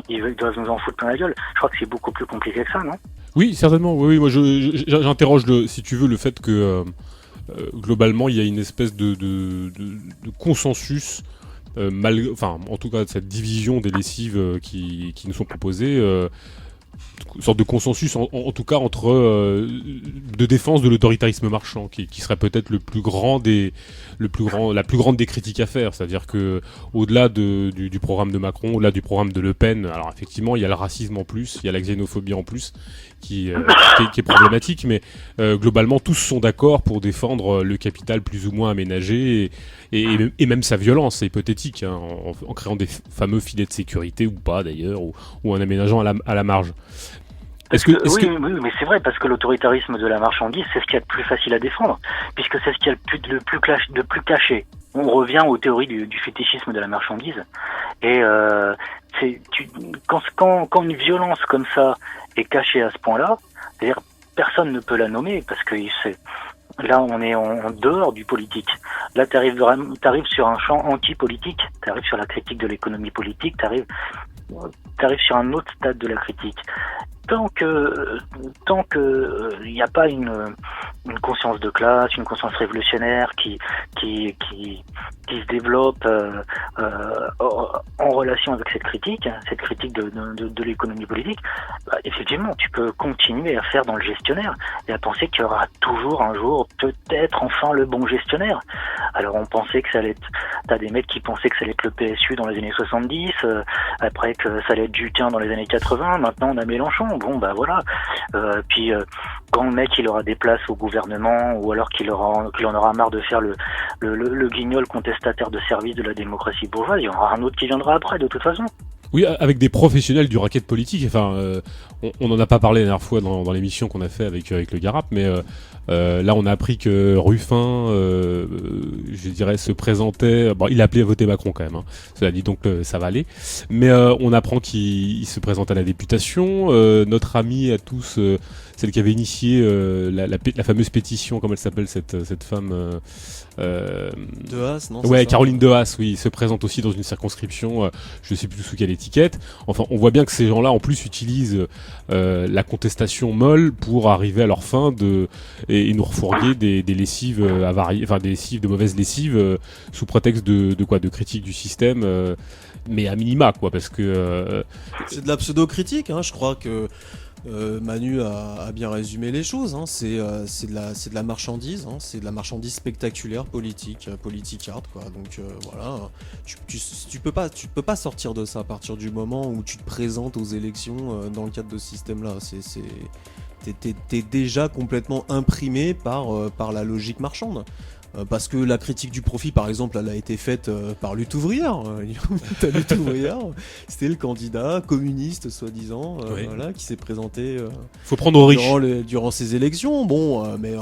B: ils doivent nous en foutre plein la gueule. Je crois que c'est beaucoup plus compliqué que ça, non?
A: Oui, certainement. Oui, moi, j'interroge si tu veux, le fait que globalement, il y a une espèce de consensus, en tout cas, cette division des lessives qui nous sont proposées. Une sorte de consensus en tout cas entre de défense de l'autoritarisme marchand qui serait peut-être la plus grande des critiques à faire, c'est-à-dire que au-delà du programme de Macron, au-delà du programme de Le Pen, alors effectivement il y a le racisme en plus, il y a la xénophobie en plus qui est problématique, mais globalement tous sont d'accord pour défendre le capital plus ou moins aménagé et même sa violence, c'est hypothétique, hein, en créant des fameux filets de sécurité ou pas d'ailleurs, ou en aménageant à la marge.
B: Oui, mais c'est vrai, parce que l'autoritarisme de la marchandise, c'est ce qu'il y a de plus facile à défendre, puisque c'est ce qu'il y a de plus caché. On revient aux théories du fétichisme de la marchandise. Et quand une violence comme ça est cachée à ce point-là, c'est-à-dire personne ne peut la nommer, parce que là on est en dehors du politique. Là t'arrives sur un champ anti-politique, t'arrives sur la critique de l'économie politique, t'arrives sur un autre stade de la critique. Tant que il n'y a pas une conscience de classe, une conscience révolutionnaire qui se développe en relation avec cette critique de l'économie politique, effectivement, tu peux continuer à faire dans le gestionnaire et à penser qu'il y aura toujours un jour peut-être enfin le bon gestionnaire. Alors on pensait que ça allait être, t'as des mecs qui pensaient que ça allait être le PSU dans les années 70, après que ça allait être Jutien dans les années 80, maintenant on a Mélenchon. Bon bah voilà. Puis quand le mec il aura des places au gouvernement, ou alors qu'il en aura marre de faire le guignol contestataire de service de la démocratie bourgeoise, il y en aura un autre qui viendra après de toute façon.
A: Oui, avec des professionnels du racket politique. Enfin, on en a pas parlé la dernière fois dans l'émission qu'on a fait avec le Garap, mais là on a appris que Ruffin, je dirais, se présentait. Bon, il a appelé à voter Macron quand même. Hein. Cela dit, donc ça va aller. Mais on apprend qu'il se présente à la députation. Notre amie à tous, celle qui avait initié la fameuse pétition, comment elle s'appelle cette femme
C: De Haas, non?
A: Ouais, Caroline De Haas, oui, se présente aussi dans une circonscription, je sais plus sous quelle étiquette. Enfin, on voit bien que ces gens-là, en plus, utilisent la contestation molle pour arriver à leur fin et nous refourguer des lessives avariées, enfin des lessives, de mauvaises lessives, sous prétexte de critique du système, mais à minima, quoi, parce que
C: c'est de la pseudo-critique, hein, je crois que Manu a bien résumé les choses, hein. C'est de la marchandise, hein. C'est de la marchandise spectaculaire, politicard, quoi. Donc voilà, tu peux pas sortir de ça à partir du moment où tu te présentes aux élections dans le cadre de ce système-là. T'es déjà complètement imprimé par la logique marchande. Parce que la critique du profit, par exemple, elle a été faite par Lutte ouvrière. Lutte ouvrière, c'était le candidat communiste, soi-disant,
A: oui.
C: Voilà, qui s'est présenté
A: faut prendre aux riches
C: durant ces élections. Bon, mais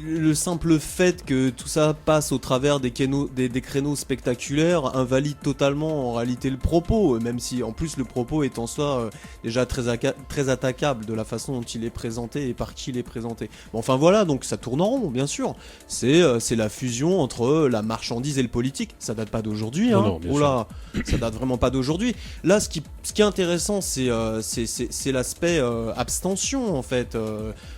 C: le simple fait que tout ça passe au travers des créneaux spectaculaires invalide totalement en réalité le propos, même si en plus le propos est en soi déjà très attaquable de la façon dont il est présenté et par qui il est présenté. Bon, enfin voilà, donc ça tourne en rond, bien sûr. C'est la fusion entre la marchandise et le politique. Ça date pas d'aujourd'hui, hein.
A: Non,
C: Oh là, ça date vraiment pas d'aujourd'hui. Là, ce qui est intéressant, c'est l'aspect abstention, en fait.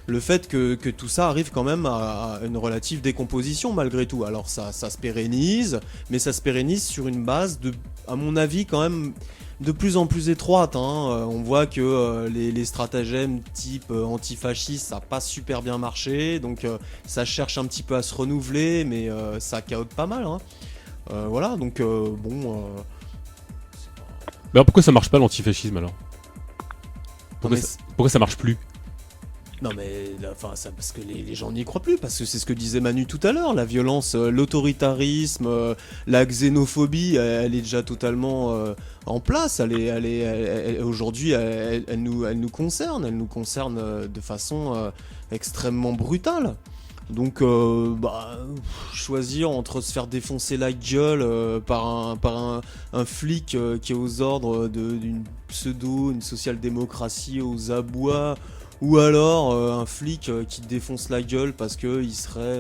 C: Le fait que tout ça arrive quand même à une relative décomposition malgré tout. Alors ça se pérennise, mais ça se pérennise sur une base à mon avis, quand même de plus en plus étroite, hein. On voit que les stratagèmes type antifasciste, ça n'a pas super bien marché, donc ça cherche un petit peu à se renouveler, mais ça caote pas mal, hein. Voilà, donc bon...
A: Mais alors pourquoi ça marche pas l'antifascisme alors pourquoi ça marche plus?
C: Non mais enfin ça parce que les gens n'y croient plus, parce que c'est ce que disait Manu tout à l'heure, la violence, l'autoritarisme, la xénophobie, elle est déjà totalement en place. Aujourd'hui elle nous concerne, de façon extrêmement brutale. Donc choisir entre se faire défoncer la gueule par un flic qui est aux ordres d'une une social-démocratie aux abois, ou alors un flic qui te défonce la gueule parce qu'il serait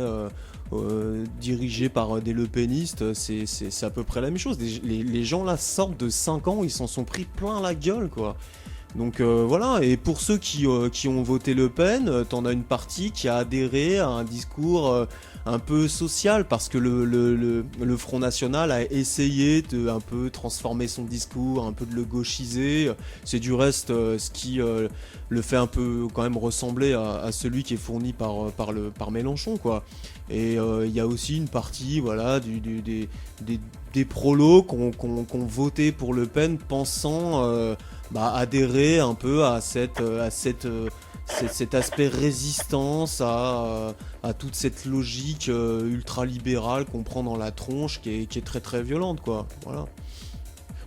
C: dirigé par des lepénistes, c'est à peu près la même chose. Les gens là sortent de 5 ans, ils s'en sont pris plein la gueule, quoi. Donc voilà, et pour ceux qui ont voté Le Pen, t'en as une partie qui a adhéré à un discours un peu social, parce que le Front National a essayé de un peu transformer son discours, un peu de le gauchiser. C'est du reste ce qui le fait un peu quand même ressembler à celui qui est fourni par Mélenchon, quoi. Et il y a aussi une partie, voilà, des prolos qui ont voté pour Le Pen pensant adhérer un peu à cet aspect résistance à toute cette logique ultralibérale qu'on prend dans la tronche, qui est très très violente, quoi. Voilà.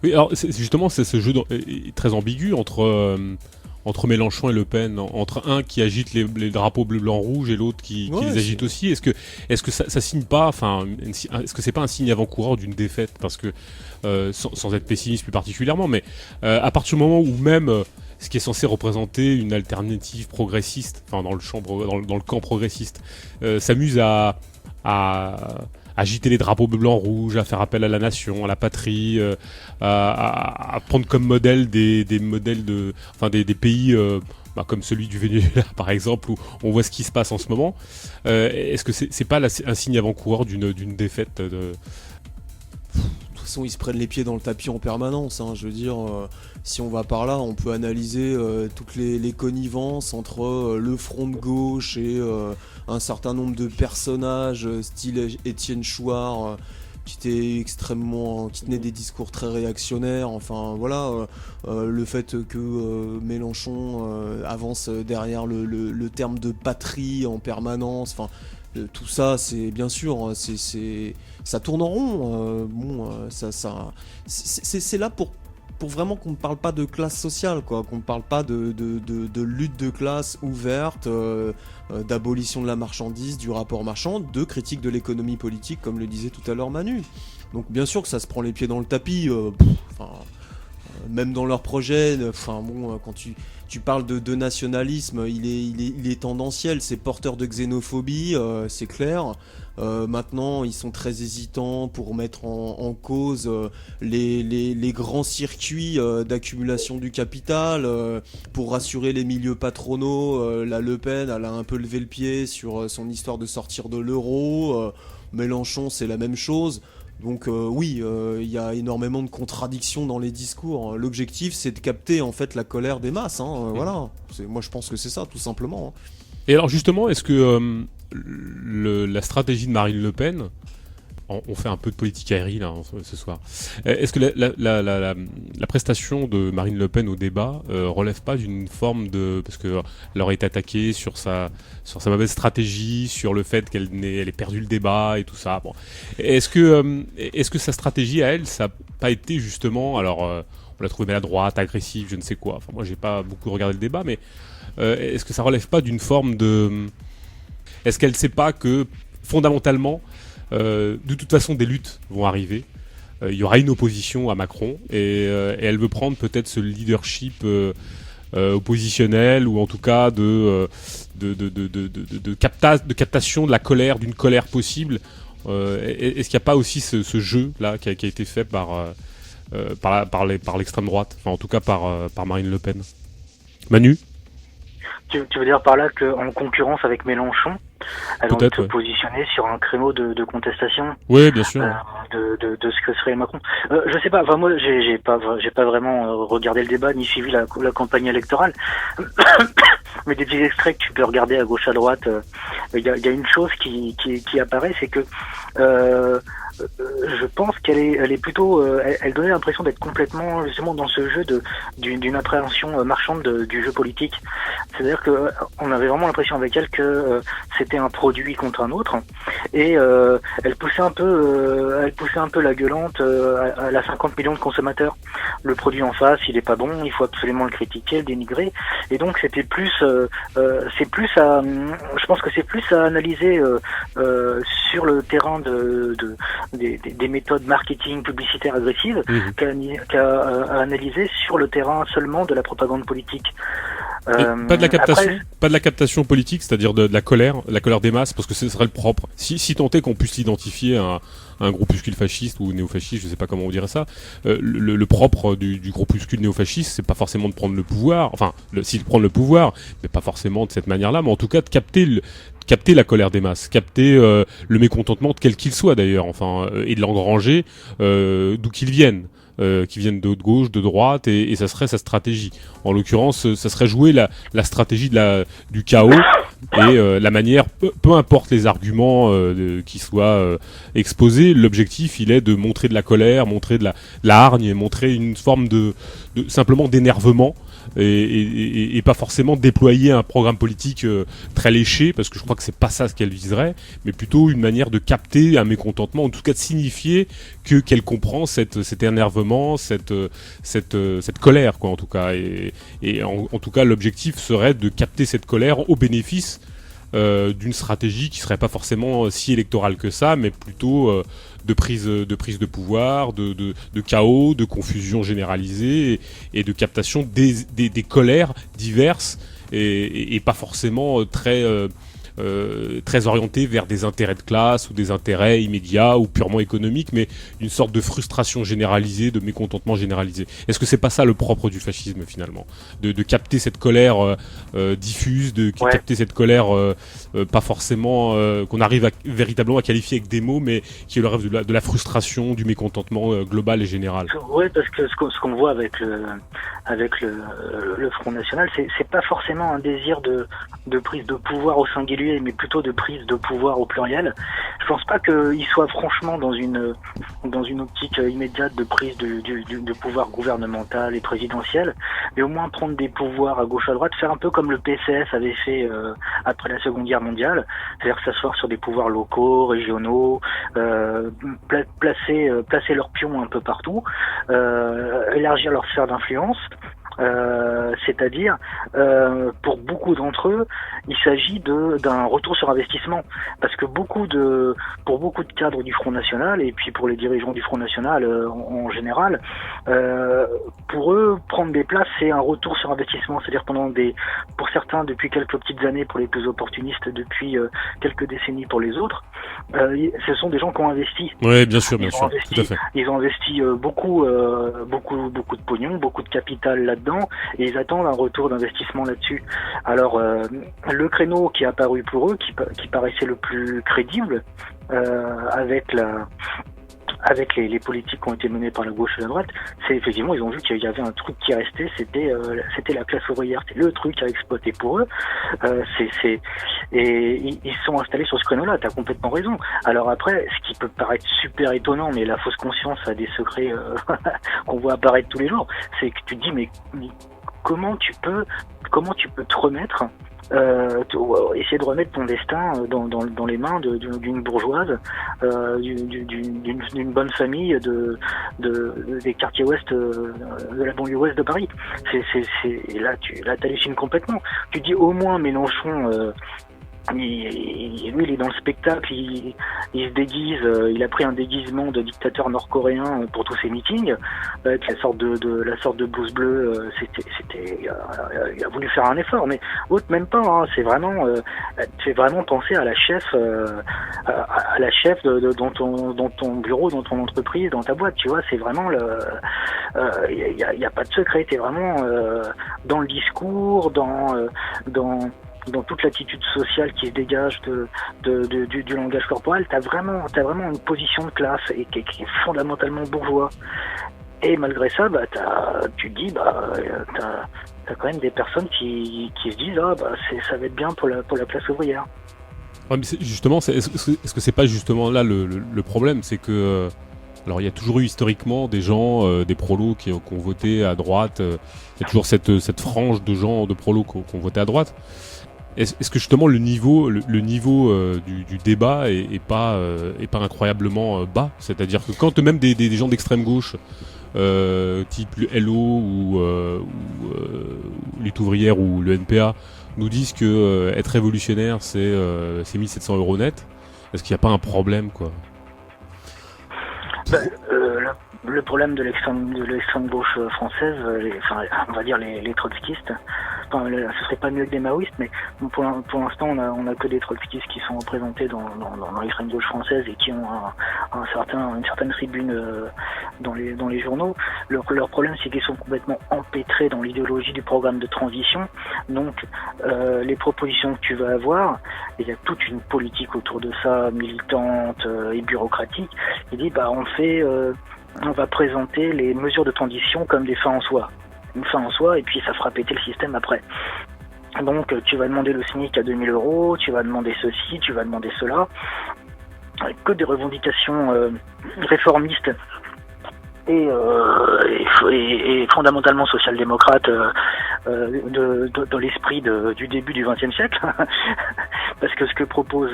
A: Oui, alors justement, c'est ce jeu est très ambigu entre Mélenchon et Le Pen, entre un qui agite les drapeaux bleu, blanc, rouge et l'autre qui les agite aussi. Est-ce que ça signe pas, enfin, est-ce que c'est pas un signe avant-coureur d'une défaite? Parce que sans être pessimiste plus particulièrement, mais à partir du moment où même ce qui est censé représenter une alternative progressiste, enfin dans le camp progressiste, s'amuse à agiter les drapeaux bleu, blanc, rouge, à faire appel à la nation, à la patrie, à prendre comme modèle des modèles des pays comme celui du Venezuela par exemple, où on voit ce qui se passe en ce moment. Est-ce que c'est pas un signe avant-coureur d'une défaite de...
C: De toute façon, ils se prennent les pieds dans le tapis en permanence, hein. Je veux dire, si on va par là, on peut analyser toutes les connivences entre le front de gauche et un certain nombre de personnages, style Étienne Chouard, qui tenait des discours très réactionnaires. Enfin voilà, le fait que Mélenchon avance derrière le terme de patrie en permanence. Enfin, tout ça, c'est bien sûr, ça tourne en rond. C'est là pour vraiment qu'on ne parle pas de classe sociale, quoi, qu'on ne parle pas de lutte de classe ouverte, d'abolition de la marchandise, du rapport marchand, de critique de l'économie politique, comme le disait tout à l'heure Manu. Donc bien sûr que ça se prend les pieds dans le tapis, même dans leur projet, quand tu parles de nationalisme, il est tendanciel, c'est porteur de xénophobie, c'est clair. Maintenant, ils sont très hésitants pour mettre en cause les grands circuits d'accumulation du capital, pour rassurer les milieux patronaux. La Le Pen, elle a un peu levé le pied sur son histoire de sortir de l'euro. Mélenchon, c'est la même chose. Donc oui, il y a énormément de contradictions dans les discours. L'objectif, c'est de capter en fait la colère des masses. Voilà. Moi, je pense que c'est ça, tout simplement.
A: Et alors justement, est-ce que la stratégie de Marine Le Pen, on fait un peu de politique aérienne ce soir, est-ce que la prestation de Marine Le Pen au débat relève pas d'une forme de... Parce qu'elle aurait été attaquée sur sa mauvaise stratégie, sur le fait qu'elle ait perdu le débat et tout ça. Bon. Est-ce que sa stratégie à elle, ça n'a pas été justement... Alors, on l'a trouvée maladroite, agressive, je ne sais quoi. Enfin, moi, j'ai pas beaucoup regardé le débat, mais est-ce que ça relève pas d'une forme de... Est-ce qu'elle ne sait pas que, fondamentalement, de toute façon, des luttes vont arriver. Il y aura une opposition à Macron et elle veut prendre peut-être ce leadership oppositionnel, ou en tout cas de captation de la colère, d'une colère possible. Est-ce qu'il n'y a pas aussi ce jeu là qui a été fait par l'extrême droite, enfin en tout cas par Marine Le Pen? Manu?
B: Tu veux dire par là qu'en concurrence avec Mélenchon, elles vont se positionner sur un créneau de contestation.
A: Oui, bien sûr.
B: De ce que serait Macron. Je sais pas. Enfin, moi, j'ai pas vraiment regardé le débat ni suivi la campagne électorale. Mais des petits extraits que tu peux regarder à gauche à droite, il y a une chose qui apparaît, c'est que je pense qu'elle est plutôt, elle donnait l'impression d'être complètement justement dans ce jeu d'une appréhension marchande du jeu politique. C'est-à-dire que on avait vraiment l'impression avec elle que c'était un produit contre un autre, et elle poussait un peu la gueulante à la 50 millions de consommateurs. Le produit en face, il est pas bon, il faut absolument le critiquer, le dénigrer, et donc c'était plus, je pense que c'est plus à analyser sur le terrain des méthodes marketing publicitaire agressives qu'à analyser sur le terrain seulement de la propagande politique.
A: Pas de la captation politique, c'est-à-dire de la colère des masses, parce que ce serait le propre. Si tant est qu'on puisse l'identifier à un groupuscule fasciste ou néofasciste, je sais pas comment on dirait ça, le propre du groupuscule néofasciste, c'est pas forcément de prendre le pouvoir, enfin, de prendre le pouvoir, mais pas forcément de cette manière-là, mais en tout cas de capter la colère des masses, capter le mécontentement, quel qu'il soit d'ailleurs, enfin, et de l'engranger d'où qu'ils viennent. Qui viennent de gauche, de droite, et ça serait sa stratégie. En l'occurrence, ça serait jouer la stratégie du chaos, et la manière, peu importe les arguments qui soient exposés, l'objectif il est de montrer de la colère, montrer de la hargne, et montrer une forme de simplement d'énervement, et pas forcément déployer un programme politique très léché, parce que je crois que c'est pas ça ce qu'elle viserait, mais plutôt une manière de capter un mécontentement, en tout cas de signifier qu'elle comprend cet énervement, cette colère, quoi, en tout cas, et en tout cas l'objectif serait de capter cette colère au bénéfice d'une stratégie qui serait pas forcément si électorale que ça, mais plutôt de prise de pouvoir, de chaos, de confusion généralisée, et de captation des colères diverses, et pas forcément très orienté vers des intérêts de classe ou des intérêts immédiats ou purement économiques, mais une sorte de frustration généralisée, de mécontentement généralisé. Est-ce que c'est pas ça le propre du fascisme finalement, de capter cette colère diffuse, capter cette colère pas forcément qu'on arrive véritablement à qualifier avec des mots, mais qui est le rêve de la frustration, du mécontentement global et général.
B: Oui, parce que ce qu'on voit avec le Front National, c'est pas forcément un désir de prise de pouvoir au singulier, mais plutôt de prise de pouvoir au pluriel. Je pense pas qu'il soit franchement dans une optique immédiate de prise de pouvoir gouvernemental et présidentiel, mais au moins prendre des pouvoirs à gauche à droite, faire un peu comme le PCF avait fait après la Seconde Guerre mondiale, c'est-à-dire s'asseoir sur des pouvoirs locaux, régionaux, placer leurs pions un peu partout, élargir leur sphère d'influence. C'est-à-dire, pour beaucoup d'entre eux, il s'agit d'un retour sur investissement, parce que pour beaucoup de cadres du Front National, et puis pour les dirigeants du Front National en général, pour eux, prendre des places, c'est un retour sur investissement, c'est-à-dire pour certains depuis quelques petites années, pour les plus opportunistes depuis quelques décennies pour les autres, ce sont des gens qui ont investi.
A: Oui, bien sûr, tout à fait.
B: Ils ont investi beaucoup de pognon, beaucoup de capital là-dedans, et ils attendent un retour d'investissement là-dessus. Alors, le créneau qui est apparu pour eux, qui paraissait le plus crédible, avec les politiques qui ont été menées par la gauche et la droite, c'est effectivement, ils ont vu qu'il y avait un truc qui restait, c'était la classe ouvrière, c'est le truc à exploiter pour eux, et ils se sont installés sur ce créneau-là, t'as complètement raison. Alors après, ce qui peut paraître super étonnant, mais la fausse conscience a des secrets qu'on voit apparaître tous les jours, c'est que tu te dis, mais comment tu peux te remettre, essayer de remettre ton destin dans les mains d'une bourgeoise, d'une bonne famille des quartiers ouest, de la banlieue ouest de Paris. Et là t'hallucines complètement. Tu dis au moins Mélenchon, lui il est dans le spectacle, il se déguise, il a pris un déguisement de dictateur nord-coréen pour tous ses meetings, avec la sorte de blouse bleue, il a voulu faire un effort, mais autre même pas, hein, c'est vraiment tu fais vraiment penser à la chef dans ton bureau, dans ton entreprise, dans ta boîte, tu vois, c'est vraiment il y a pas de secret, t'es vraiment dans le discours, dans toute l'attitude sociale qui se dégage du langage corporel, t'as vraiment une position de classe et qui est fondamentalement bourgeois. Et malgré ça, tu te dis, t'as quand même des personnes qui se disent, ça va être bien pour la classe ouvrière.
A: Ouais, mais justement, est-ce que c'est pas justement là le problème, c'est que Alors il y a toujours eu historiquement des gens, des prolos qui ont voté à droite. Il y a toujours cette frange de gens, de prolos qui ont voté à droite. Est-ce que justement le niveau du débat est pas incroyablement bas? C'est-à-dire que quand même des gens d'extrême gauche, type le LO ou Lutte ouvrière ou le NPA, nous disent que être révolutionnaire c'est 1700 € net, est-ce qu'il n'y a pas un problème, quoi?
B: Le problème de l'extrême gauche française, on va dire les trotskistes, ce serait pas mieux que des maoïstes, mais pour l'instant on a que des trotskistes qui sont représentés dans l'extrême gauche française et qui ont une certaine tribune dans les journaux. Leur problème, c'est qu'ils sont complètement empêtrés dans l'idéologie du programme de transition. Donc les propositions que tu vas avoir, il y a toute une politique autour de ça, militante et bureaucratique. Il dit on va présenter les mesures de transition comme des fins en soi. Une fin en soi, et puis ça fera péter le système après. Donc tu vas demander le SMIC à 2000 €, tu vas demander ceci, tu vas demander cela. Que des revendications réformistes et fondamentalement social-démocrates dans l'esprit du début du XXe siècle. Parce que ce que propose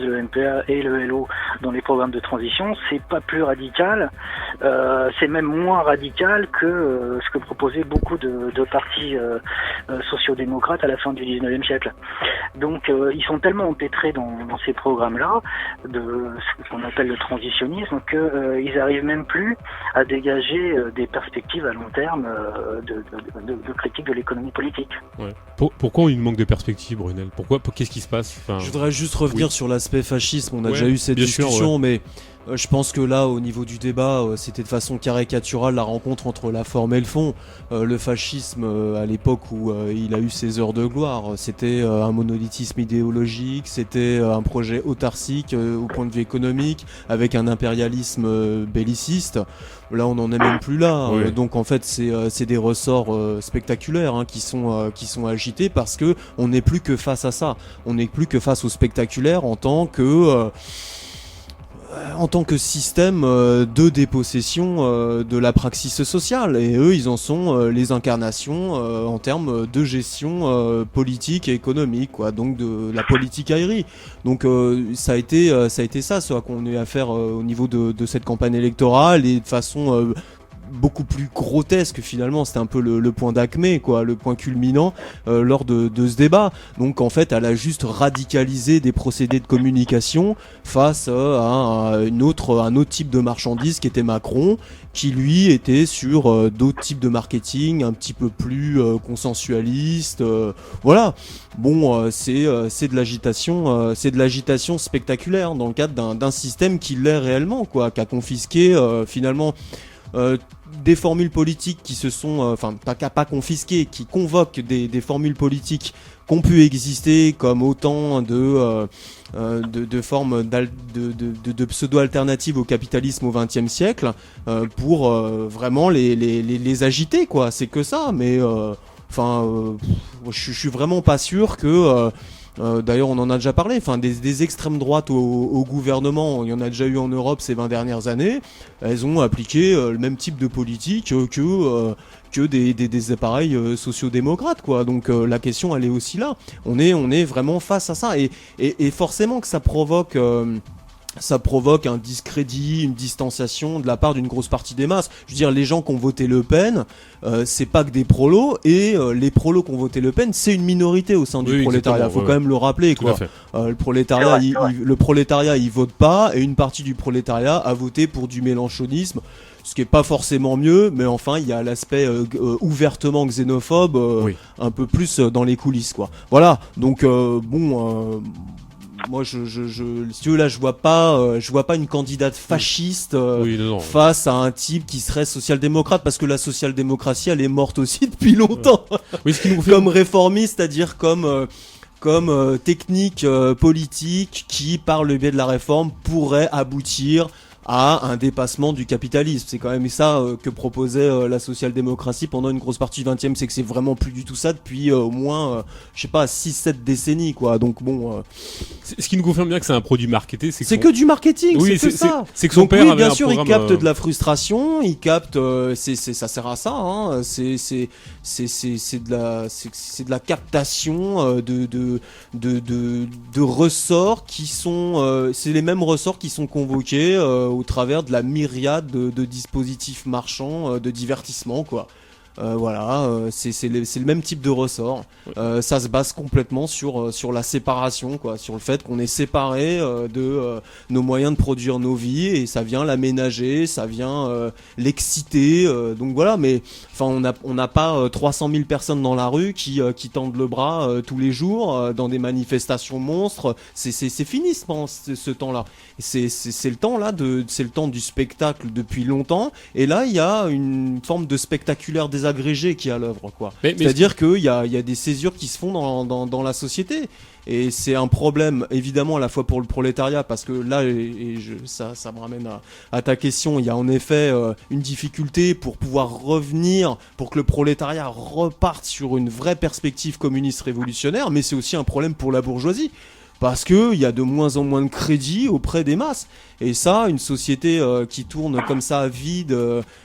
B: le NPA et le LO dans les programmes de transition, c'est pas plus radical, c'est même moins radical que ce que proposaient beaucoup de partis sociodémocrates à la fin du XIXe siècle. Donc ils sont tellement empêtrés dans ces programmes-là de ce qu'on appelle le transitionnisme qu'ils arrivent même plus à dégager des perspectives à long terme de critique de l'économie politique.
A: Ouais. Pourquoi il manque de perspectives, Brunel? Qu'est-ce qui se passe?
C: Je voudrais juste revenir sur l'aspect fascisme. On a déjà eu cette discussion, mais je pense que là, au niveau du débat, c'était de façon caricaturale la rencontre entre la forme et le fond. Le fascisme, à l'époque où il a eu ses heures de gloire, c'était un monolithisme idéologique, c'était un projet autarcique au point de vue économique, avec un impérialisme belliciste. Là, on n'en est même plus là.
A: Oui.
C: Donc, en fait, c'est des ressorts spectaculaires qui sont agités parce que on n'est plus que face à ça. On n'est plus que face au spectaculaire en tant que système de dépossession de la praxis sociale. Et eux, ils en sont les incarnations en termes de gestion politique et économique, quoi. Donc de la politique aérie. Donc ça a été ça, ce qu'on a eu à faire au niveau de cette campagne électorale, et de façon beaucoup plus grotesque finalement. C'était un peu le point d'acmé, quoi, le point culminant lors de ce débat. Donc en fait, elle a juste radicalisé des procédés de communication face à un autre type de marchandise qui était Macron, qui lui était sur d'autres types de marketing un petit peu plus consensualiste. Voilà. Bon, c'est de l'agitation spectaculaire dans le cadre d'un système qui l'est réellement, quoi, qui a confisqué finalement des formules politiques qui se sont, pas confisquées, qui convoquent des formules politiques qui ont pu exister, comme autant de formes de pseudo-alternatives au capitalisme au XXe siècle, pour vraiment les agiter, quoi. C'est que ça, mais je suis vraiment pas sûr que d'ailleurs, on en a déjà parlé, des extrêmes droites au gouvernement, il y en a déjà eu en Europe ces 20 dernières années. Elles ont appliqué le même type de politique que des appareils sociodémocrates, quoi. Donc la question, elle est aussi là. On est vraiment face à ça, et forcément que ça provoque un discrédit, une distanciation de la part d'une grosse partie des masses. Je veux dire, les gens qui ont voté Le Pen, c'est pas que des prolos, et les prolos qui ont voté Le Pen, c'est une minorité au sein du prolétariat. Faut quand même le rappeler, quoi. Le prolétariat, il vote pas, et une partie du prolétariat a voté pour du mélenchonisme, ce qui est pas forcément mieux, mais enfin, il y a l'aspect ouvertement xénophobe, un peu plus dans les coulisses, quoi. Voilà. Donc moi, si tu veux, là, je vois pas une candidate fasciste face à un type qui serait social-démocrate, parce que la social-démocratie, elle est morte aussi depuis longtemps.
A: Oui,
C: comme réformiste, c'est-à-dire comme technique politique qui, par le biais de la réforme, pourrait aboutir à un dépassement du capitalisme. C'est quand même ça que proposait la social-démocratie pendant une grosse partie du 20e, c'est que c'est vraiment plus du tout ça depuis au moins, je sais pas, 6-7 décennies, quoi. Donc bon...
A: Ce qui nous confirme bien que c'est un produit marketé,
C: c'est que du marketing,
A: oui,
C: c'est que ça.
A: C'est que son
C: donc,
A: père
C: oui,
A: avait
C: bien
A: un
C: sûr, il
A: programme,
C: capte de la frustration, il capte... ça sert à ça, hein. C'est de la captation de ressorts qui sont... c'est les mêmes ressorts qui sont convoqués au travers de la myriade de dispositifs marchands de divertissement, quoi. C'est le même type de ressort. Ça se base complètement sur la séparation, quoi, sur le fait qu'on est séparé de nos moyens de produire nos vies, et ça vient l'aménager, ça vient l'exciter. Donc voilà, mais enfin on n'a pas 300 000 personnes dans la rue qui tendent le bras tous les jours dans des manifestations monstres. C'est fini ce temps-là. C'est le temps là c'est le temps du spectacle depuis longtemps. Et là il y a une forme de spectaculaire désagrégé qui est à l'œuvre, quoi. C'est-à-dire qu'il y a des césures qui se font dans la société. Et c'est un problème évidemment à la fois pour le prolétariat, parce que là, ça me ramène à ta question, il y a en effet une difficulté pour pouvoir revenir, pour que le prolétariat reparte sur une vraie perspective communiste révolutionnaire, mais c'est aussi un problème pour la bourgeoisie. Parce que il y a de moins en moins de crédit auprès des masses, et ça, une société qui tourne comme ça à vide,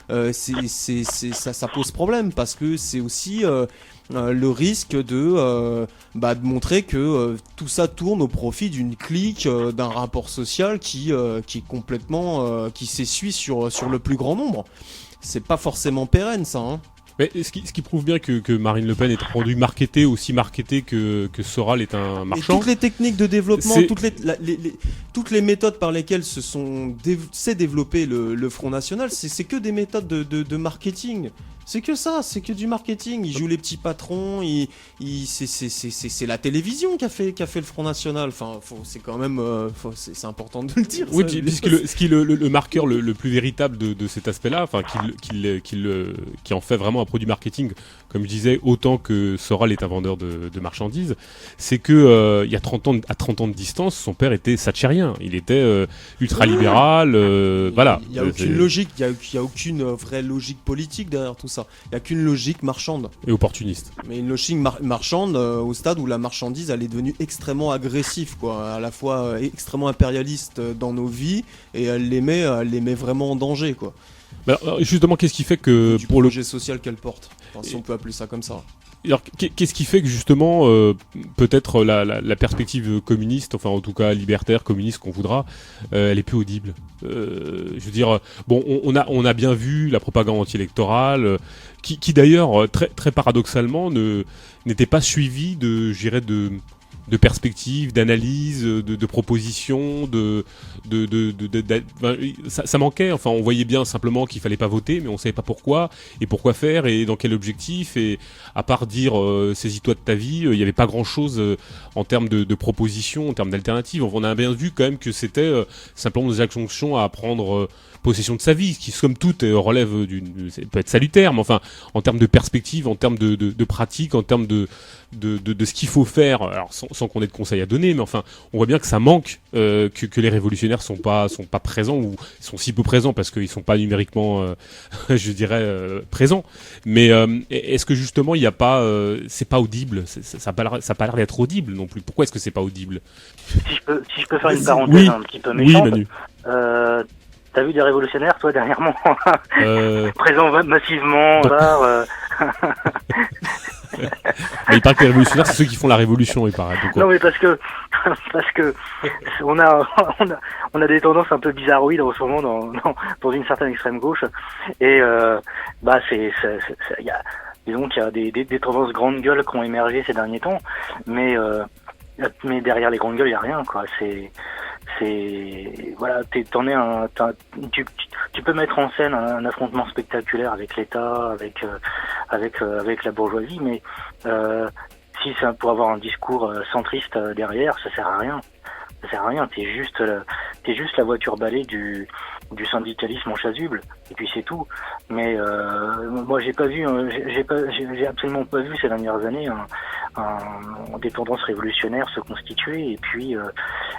C: ça pose problème, parce que c'est aussi le risque de montrer que tout ça tourne au profit d'une clique, d'un rapport social qui est complètement qui s'essuie sur le plus grand nombre. C'est pas forcément pérenne, ça, hein.
A: Mais ce qui prouve bien que Marine Le Pen est un produit marketé, aussi marketé que Soral est un marchand.
C: Et toutes les techniques de développement, toutes les méthodes par lesquelles s'est développé le Front National, c'est que des méthodes de marketing. C'est que ça, c'est que du marketing. Ils jouent les petits patrons. C'est la télévision qui a fait le Front National. Enfin, c'est quand même, c'est important de le dire.
A: Oui,
C: ça,
A: puisque le marqueur le plus véritable de cet aspect-là, enfin, qui en fait vraiment un produit marketing, comme je disais, autant que Soral est un vendeur de marchandises, c'est que il y a 30 ans de distance, son père était thatchérien. Il était ultralibéral. Voilà.
C: Il y a aucune logique. Il y a aucune vraie logique politique derrière tout ça. Il n'y a qu'une logique marchande.
A: Et opportuniste.
C: Mais une logique marchande au stade où la marchandise, elle est devenue extrêmement agressive, quoi. À la fois extrêmement impérialiste dans nos vies, et elle les met vraiment en danger, quoi.
A: Bah, justement, qu'est-ce qui fait que
C: du
A: pour
C: projet social qu'elle porte, enfin, si on peut appeler ça comme ça.
A: Alors, qu'est-ce qui fait que justement, peut-être la perspective communiste, enfin en tout cas libertaire, communiste qu'on voudra, elle est plus audible. Je veux dire, bon, on a bien vu la propagande anti-électorale, qui d'ailleurs très très paradoxalement n'était pas suivie de perspectives, d'analyses, de propositions, ça manquait. Enfin, on voyait bien simplement qu'il fallait pas voter, mais on savait pas pourquoi et pourquoi faire et dans quel objectif. Et à part dire saisis-toi de ta vie, il y avait pas grand-chose en termes de propositions, en termes d'alternatives. On a bien vu quand même que c'était simplement des injonctions à prendre possession de sa vie, qui somme toute relève peut être salutaire, mais enfin en termes de perspective, en termes de pratique, en termes de ce qu'il faut faire, alors sans qu'on ait de conseils à donner, mais enfin on voit bien que ça manque, que les révolutionnaires sont pas présents, ou sont si peu présents parce qu'ils sont pas numériquement je dirais présents, mais est-ce que justement il y a pas c'est pas audible, ça a pas l'air d'être audible non plus. Pourquoi est-ce que c'est pas audible?
B: Si je peux faire une parenthèse un petit peu méchante.
A: Oui, Manu.
B: T'as vu des révolutionnaires, toi, dernièrement présents massivement par...
A: Mais il paraît que les révolutionnaires, c'est ceux qui font la révolution, il paraît. Donc,
B: non, mais parce que on a des tendances un peu bizarroïdes en ce moment dans une certaine extrême gauche, et disons qu'il y a des tendances grandes gueules qui ont émergé ces derniers temps, mais derrière les grandes gueules, il y a rien, quoi. Voilà, tu peux mettre en scène un affrontement spectaculaire avec l'État, avec la bourgeoisie, mais si c'est pour avoir un discours centriste derrière, ça sert à rien. Ça sert à rien. T'es juste la voiture balai du syndicalisme en chasuble, et puis c'est tout. Mais moi j'ai absolument pas vu ces dernières années des tendances révolutionnaires se constituer, et puis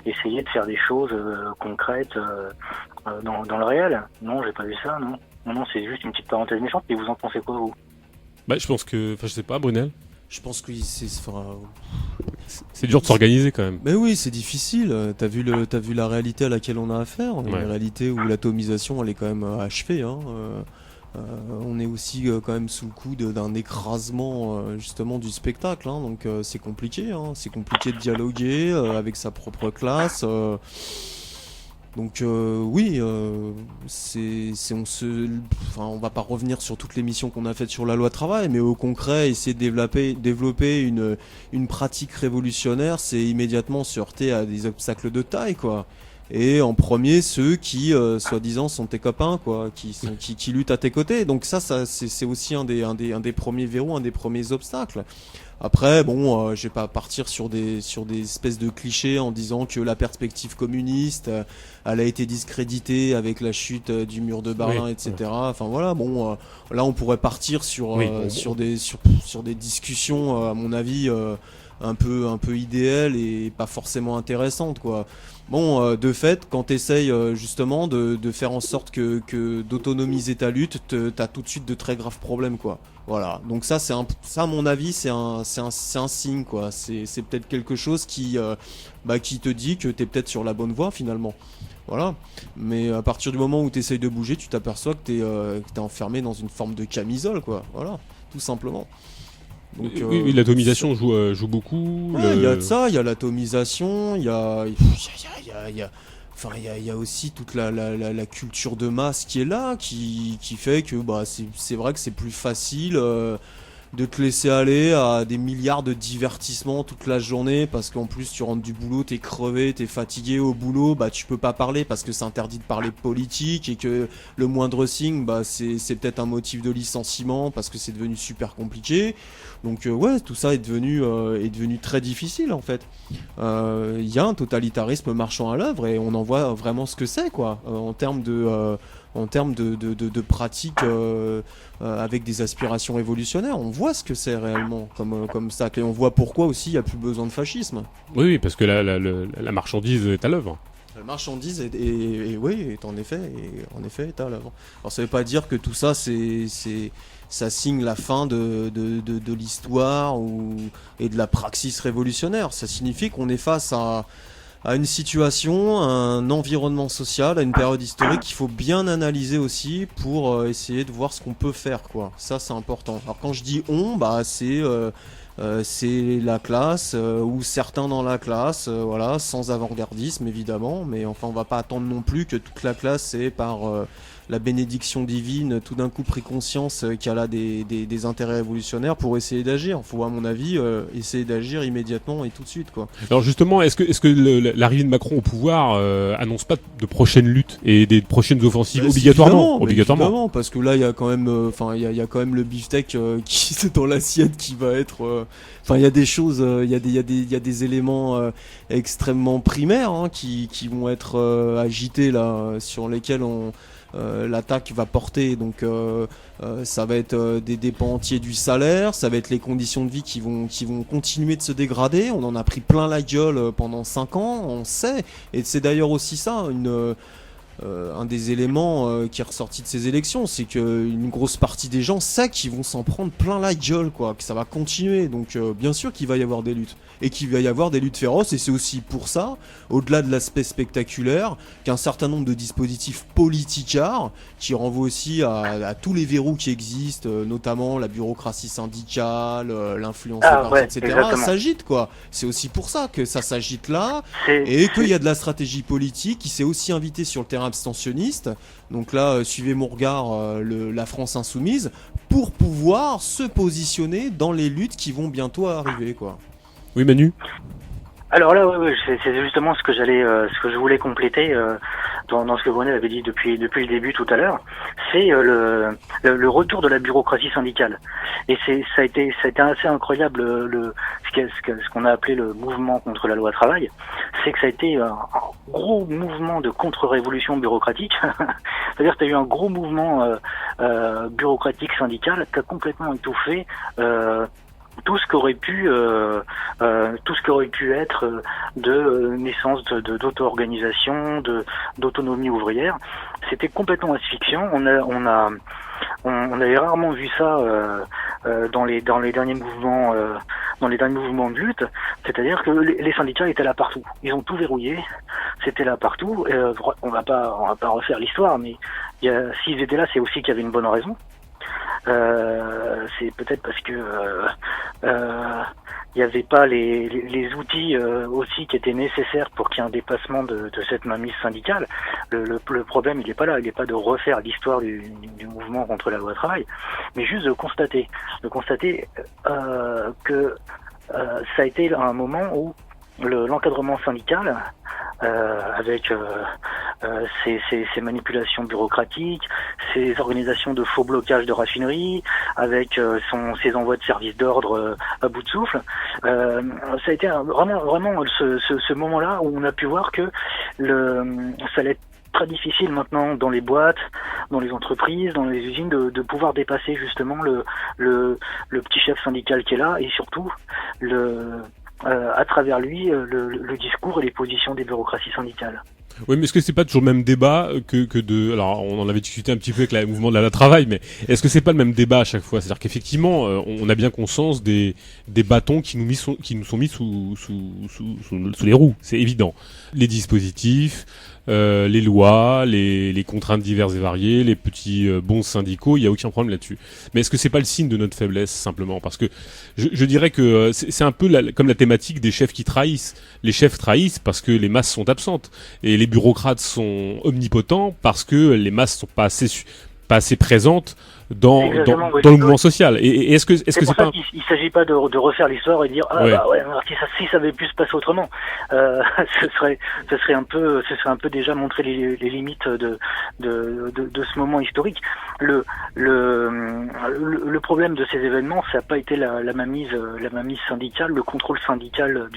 B: essayer de faire des choses concrètes dans le réel. Non, j'ai pas vu ça, non. Non, c'est juste une petite parenthèse méchante. Et vous en pensez quoi, vous?
A: Bah, je pense que, je sais pas, Brunel.
C: Je pense que
A: C'est dur de s'organiser quand même.
C: mais oui, c'est difficile. T'as vu la réalité à laquelle on a affaire. Une réalité où l'atomisation, elle est quand même achevée. Hein. On est aussi quand même sous le coup d'un écrasement justement du spectacle. Hein. Donc c'est compliqué. Hein. C'est compliqué de dialoguer avec sa propre classe. Donc oui, on va pas revenir sur toutes les missions qu'on a faites sur la loi travail, mais au concret, essayer de développer une pratique révolutionnaire, c'est immédiatement se heurter à des obstacles de taille, quoi. Et en premier, ceux qui, soi-disant, sont tes copains, quoi, qui luttent à tes côtés. Donc ça c'est aussi un des premiers verrous, un des premiers obstacles. Après, bon, je vais pas partir sur des espèces de clichés en disant que la perspective communiste, elle a été discréditée avec la chute du mur de Berlin, etc. Ouais. Enfin voilà, bon, là on pourrait partir sur des discussions, à mon avis, un peu idéales et pas forcément intéressantes, quoi. Bon, de fait, quand t'essayes justement de faire en sorte que d'autonomiser ta lutte, t'as tout de suite de très graves problèmes, quoi. Voilà. Donc ça, à mon avis, c'est un signe, quoi. C'est peut-être quelque chose qui te dit que t'es peut-être sur la bonne voie finalement. Voilà. Mais à partir du moment où t'essayes de bouger, tu t'aperçois que t'es enfermé dans une forme de camisole, quoi. Voilà. Tout simplement. Donc,
A: oui, l'atomisation joue beaucoup.
C: Ouais, il y a de ça, il y a l'atomisation, il y a aussi toute la culture de masse qui est là, qui fait que c'est vrai que c'est plus facile de te laisser aller à des milliards de divertissements toute la journée, parce qu'en plus tu rentres du boulot, t'es crevé, t'es fatigué au boulot, tu peux pas parler parce que c'est interdit de parler politique, et que le moindre signe, c'est peut-être un motif de licenciement parce que c'est devenu super compliqué. Donc ouais, tout ça est devenu très difficile en fait. Il y a un totalitarisme marchand à l'œuvre et on en voit vraiment ce que c'est, quoi, en termes de pratiques avec des aspirations révolutionnaires. On voit ce que c'est réellement comme ça, et on voit pourquoi aussi il n'y a plus besoin de fascisme.
A: Oui, parce que la marchandise est à l'œuvre.
C: La marchandise est en effet à l'œuvre. Alors ça veut pas dire que tout ça ça signe la fin de l'histoire et de la praxis révolutionnaire. Ça signifie qu'on est face à une situation, à un environnement social, à une période historique qu'il faut bien analyser aussi pour essayer de voir ce qu'on peut faire, quoi. Ça, c'est important. Alors quand je dis on, c'est la classe ou certains dans la classe, voilà, sans avant-gardisme évidemment, mais enfin on va pas attendre non plus que toute la classe ait par la bénédiction divine tout d'un coup pris conscience qu'elle a des intérêts révolutionnaires pour essayer d'agir. Il faut, à mon avis, essayer d'agir immédiatement et tout de suite, quoi.
A: Alors justement, est-ce que l'arrivée de Macron au pouvoir annonce pas de prochaines luttes et des prochaines offensives obligatoirement?
C: Évidemment, parce que là il y a quand même il y a quand même le beefsteak qui est dans l'assiette qui va être il y a des choses, il y a des éléments extrêmement primaires, hein, qui vont être agités là, sur lesquels l'attaque va porter. Donc ça va être des pans entiers du salaire, ça va être les conditions de vie qui vont continuer de se dégrader. On en a pris plein la gueule pendant 5 ans, on sait, et c'est d'ailleurs aussi ça un des éléments qui est ressorti de ces élections, c'est qu'une grosse partie des gens sait qu'ils vont s'en prendre plein la gueule, quoi, que ça va continuer. Donc bien sûr qu'il va y avoir des luttes, et qu'il va y avoir des luttes féroces, et c'est aussi pour ça, au-delà de l'aspect spectaculaire, qu'un certain nombre de dispositifs politicards, qui renvoient aussi à tous les verrous qui existent, notamment la bureaucratie syndicale, l'influence etc., s'agite, quoi. C'est aussi pour ça que ça s'agite là, et qu'il y a de la stratégie politique qui s'est aussi invitée sur le terrain abstentionniste. Donc là, suivez mon regard, la France insoumise, pour pouvoir se positionner dans les luttes qui vont bientôt arriver, quoi.
A: Oui, Manu.
B: Alors là, ouais, c'est justement ce que je voulais compléter dans ce que Brunel avait dit depuis le début tout à l'heure. C'est le retour de la bureaucratie syndicale. Et ça a été assez incroyable ce qu'on a appelé le mouvement contre la loi travail. C'est que ça a été un gros mouvement de contre-révolution bureaucratique. C'est-à-dire que tu as eu un gros mouvement bureaucratique syndical qui a complètement étouffé tout ce qu'aurait pu être de naissance d'auto-organisation, d'autonomie ouvrière, c'était complètement asphyxiant. On avait rarement vu ça dans les derniers mouvements de lutte, c'est-à-dire que les syndicats étaient là partout. Ils ont tout verrouillé, c'était là partout. On va pas refaire l'histoire, mais s'ils étaient là, c'est aussi qu'il y avait une bonne raison. C'est peut-être parce que il n'y avait pas les outils aussi qui étaient nécessaires pour qu'il y ait un dépassement de cette mainmise syndicale. Le problème, il n'est pas là, il n'est pas de refaire l'histoire du mouvement contre la loi travail, mais juste de constater que ça a été un moment où l'encadrement syndical, avec ces manipulations bureaucratiques, ces organisations de faux blocages de raffineries, avec ses envois de services d'ordre à bout de souffle, ça a été vraiment ce moment-là où on a pu voir que ça allait être très difficile maintenant dans les boîtes, dans les entreprises, dans les usines de pouvoir dépasser justement le petit chef syndical qui est là, et surtout à travers lui le discours et les positions des bureaucraties syndicales.
A: Oui, mais est-ce que c'est pas toujours le même débat alors on en avait discuté un petit peu avec le mouvement de la travail, mais est-ce que c'est pas le même débat à chaque fois? C'est-à-dire qu'effectivement, on a bien conscience des bâtons qui nous sont mis sous les roues, c'est évident. Les dispositifs, les lois, les contraintes diverses et variées, les petits bons syndicaux, il y a aucun problème là-dessus. Mais est-ce que c'est pas le signe de notre faiblesse simplement? Parce que je dirais que c'est un peu comme la thématique des chefs qui trahissent. Les chefs trahissent parce que les masses sont absentes, et les bureaucrates sont omnipotents parce que les masses sont pas assez présentes dans le mouvement social. Et est-ce que c'est pas
B: il s'agit pas de refaire l'histoire et dire si ça avait pu se passer autrement, ce serait un peu déjà montrer les limites de ce moment historique. Le problème de ces événements, ça n'a pas été la mainmise syndicale, le contrôle syndical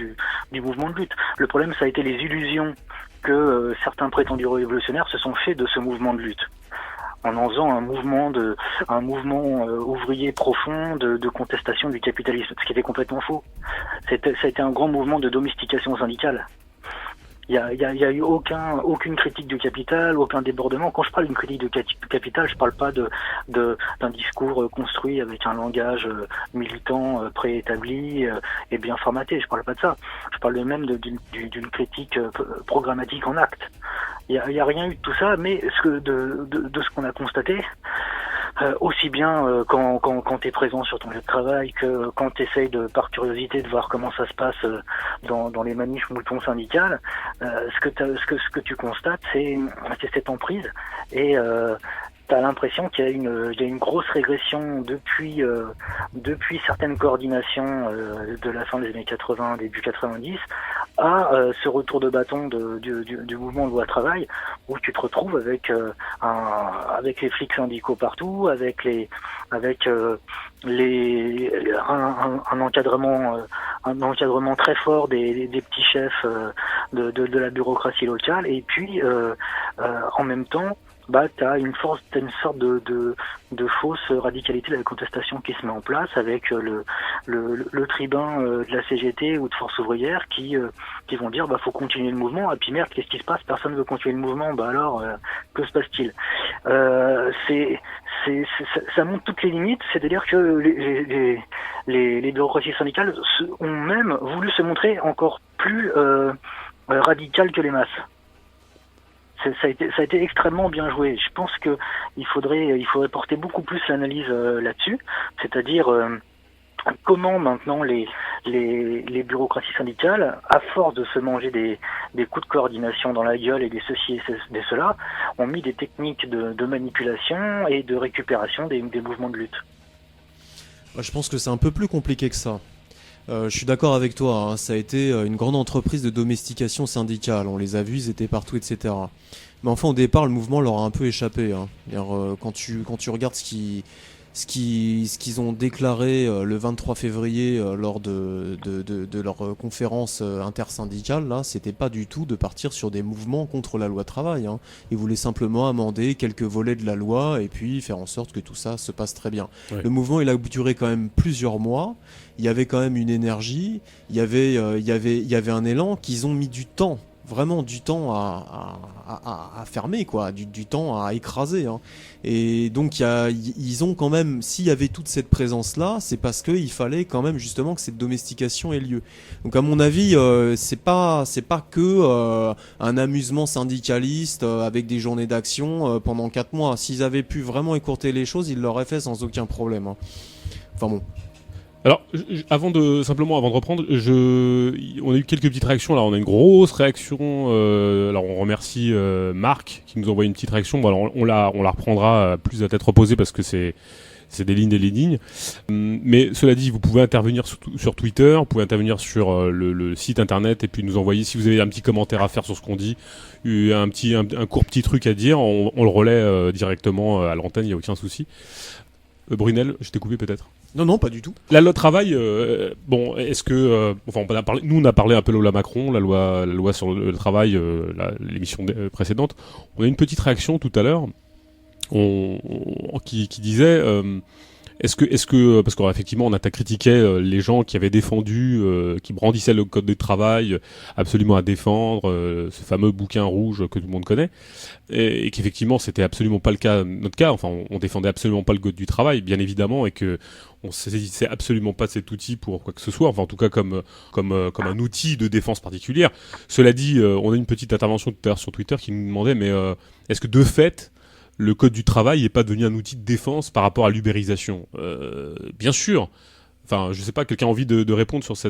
B: du mouvement de lutte. Le problème, ça a été les illusions que certains prétendus révolutionnaires se sont fait de ce mouvement de lutte, en faisant un mouvement ouvrier profond de contestation du capitalisme, ce qui était complètement faux. Ça a été un grand mouvement de domestication syndicale. Il y a eu aucune critique du capital, aucun débordement. Quand je parle d'une critique du capital, je parle pas d'un discours construit avec un langage militant préétabli et bien formaté. Je parle pas de ça. Je parle même d'une critique programmatique en acte. Il y a rien eu de tout ça, mais de ce qu'on a constaté, aussi bien quand tu es présent sur ton lieu de travail que quand tu essayes par curiosité de voir comment ça se passe dans les manifs moutons syndicales, ce que tu constates, c'est cette emprise, et t'as l'impression qu'il y a une grosse régression depuis certaines coordinations de la fin des années 80, début 90, à ce retour de bâton du mouvement de loi travail, où tu te retrouves avec les flics syndicaux partout, avec un encadrement très fort des petits chefs de la bureaucratie locale, et puis en même temps t'as une sorte de fausse radicalité de la contestation qui se met en place, avec le tribun de la CGT ou de Force ouvrière qui vont dire faut continuer le mouvement, et puis merde, qu'est-ce qui se passe, personne ne veut continuer le mouvement, alors que se passe-t-il? Ça montre toutes les limites, c'est-à-dire que les bureaucraties syndicales ont même voulu se montrer encore plus radicales que les masses. Ça a été extrêmement bien joué. Je pense que il faudrait porter beaucoup plus l'analyse là-dessus, c'est-à-dire comment maintenant les bureaucraties syndicales, à force de se manger des coups de coordination dans la gueule et des ceci et des cela, ont mis des techniques de manipulation et de récupération des mouvements de lutte.
C: Je pense que c'est un peu plus compliqué que ça. Je suis d'accord avec toi, hein, ça a été une grande entreprise de domestication syndicale, on les a vus, ils étaient partout, etc. Mais enfin, au départ, le mouvement leur a un peu échappé. Hein. Quand tu regardes ce ce qu'ils ont déclaré le 23 février lors de leur conférence intersyndicale, là, c'était pas du tout de partir sur des mouvements contre la loi travail. Hein. Ils voulaient simplement amender quelques volets de la loi et puis faire en sorte que tout ça se passe très bien. Ouais. Le mouvement, il a duré quand même plusieurs mois. Il y avait quand même une énergie, il y avait un élan qu'ils ont mis du temps. Vraiment du temps à fermer, quoi, du temps à écraser. Hein. Et donc ils ont quand même, s'il y avait toute cette présence-là, c'est parce qu'il fallait quand même justement que cette domestication ait lieu. Donc à mon avis, c'est pas que un amusement syndicaliste avec des journées d'action pendant 4 mois. S'ils avaient pu vraiment écourter les choses, ils l'auraient fait sans aucun problème. Hein. Enfin bon.
A: Alors, avant de reprendre, on a eu quelques petites réactions. Là, on a une grosse réaction. Alors, on remercie Marc qui nous envoie une petite réaction. Bon, alors, on la reprendra plus à tête reposée parce que c'est des lignes. Mais cela dit, vous pouvez intervenir sur Twitter, vous pouvez intervenir sur le site internet et puis nous envoyer, si vous avez un petit commentaire à faire sur ce qu'on dit, un court petit truc à dire, on le relaie directement à l'antenne, il n'y a aucun souci. Brunel, je t'ai coupé peut-être.
C: Non, pas du tout.
A: La loi travail, est-ce que... nous, on a parlé un peu de la Macron, la loi sur le travail, l'émission précédente. On a une petite réaction tout à l'heure qui disait... Est-ce que parce qu'effectivement on a critiqué les gens qui avaient défendu, qui brandissaient le code de travail absolument à défendre, ce fameux bouquin rouge que tout le monde connaît, et qu'effectivement c'était absolument pas notre cas. Enfin, on défendait absolument pas le code du travail, bien évidemment, et que on saisissait absolument pas de cet outil pour quoi que ce soit. Enfin, en tout cas comme un outil de défense particulière. Cela dit, on a une petite intervention tout à l'heure sur Twitter qui nous demandait, mais est-ce que de fait le code du travail n'est pas devenu un outil de défense par rapport à l'ubérisation? Bien sûr. Enfin, je sais pas, quelqu'un a envie de répondre sur ça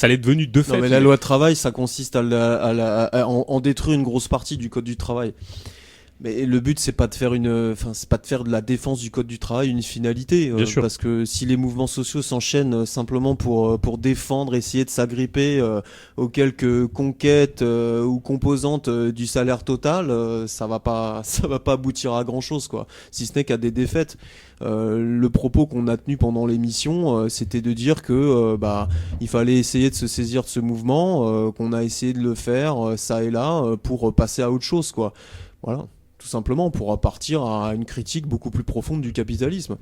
A: l'est devenu de fait.
C: Non, mais la loi travail, ça consiste à en détruire une grosse partie du code du travail. Mais le but, c'est pas de faire de la défense du code du travail une finalité.
A: Bien sûr.
C: Parce que si les mouvements sociaux s'enchaînent simplement pour défendre, essayer de s'agripper aux quelques conquêtes ou composantes du salaire total, ça va pas aboutir à grand chose, quoi. Si ce n'est qu'à des défaites. Le propos qu'on a tenu pendant l'émission, c'était de dire que il fallait essayer de se saisir de ce mouvement, qu'on a essayé de le faire ça et là pour passer à autre chose, quoi. Voilà. Tout simplement, on pourra partir à une critique beaucoup plus profonde du capitalisme.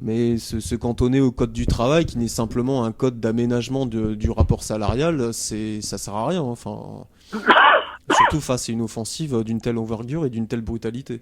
C: Mais se cantonner au code du travail, qui n'est simplement un code d'aménagement du rapport salarial, ça sert à rien. Enfin, surtout face à une offensive d'une telle envergure et d'une telle brutalité.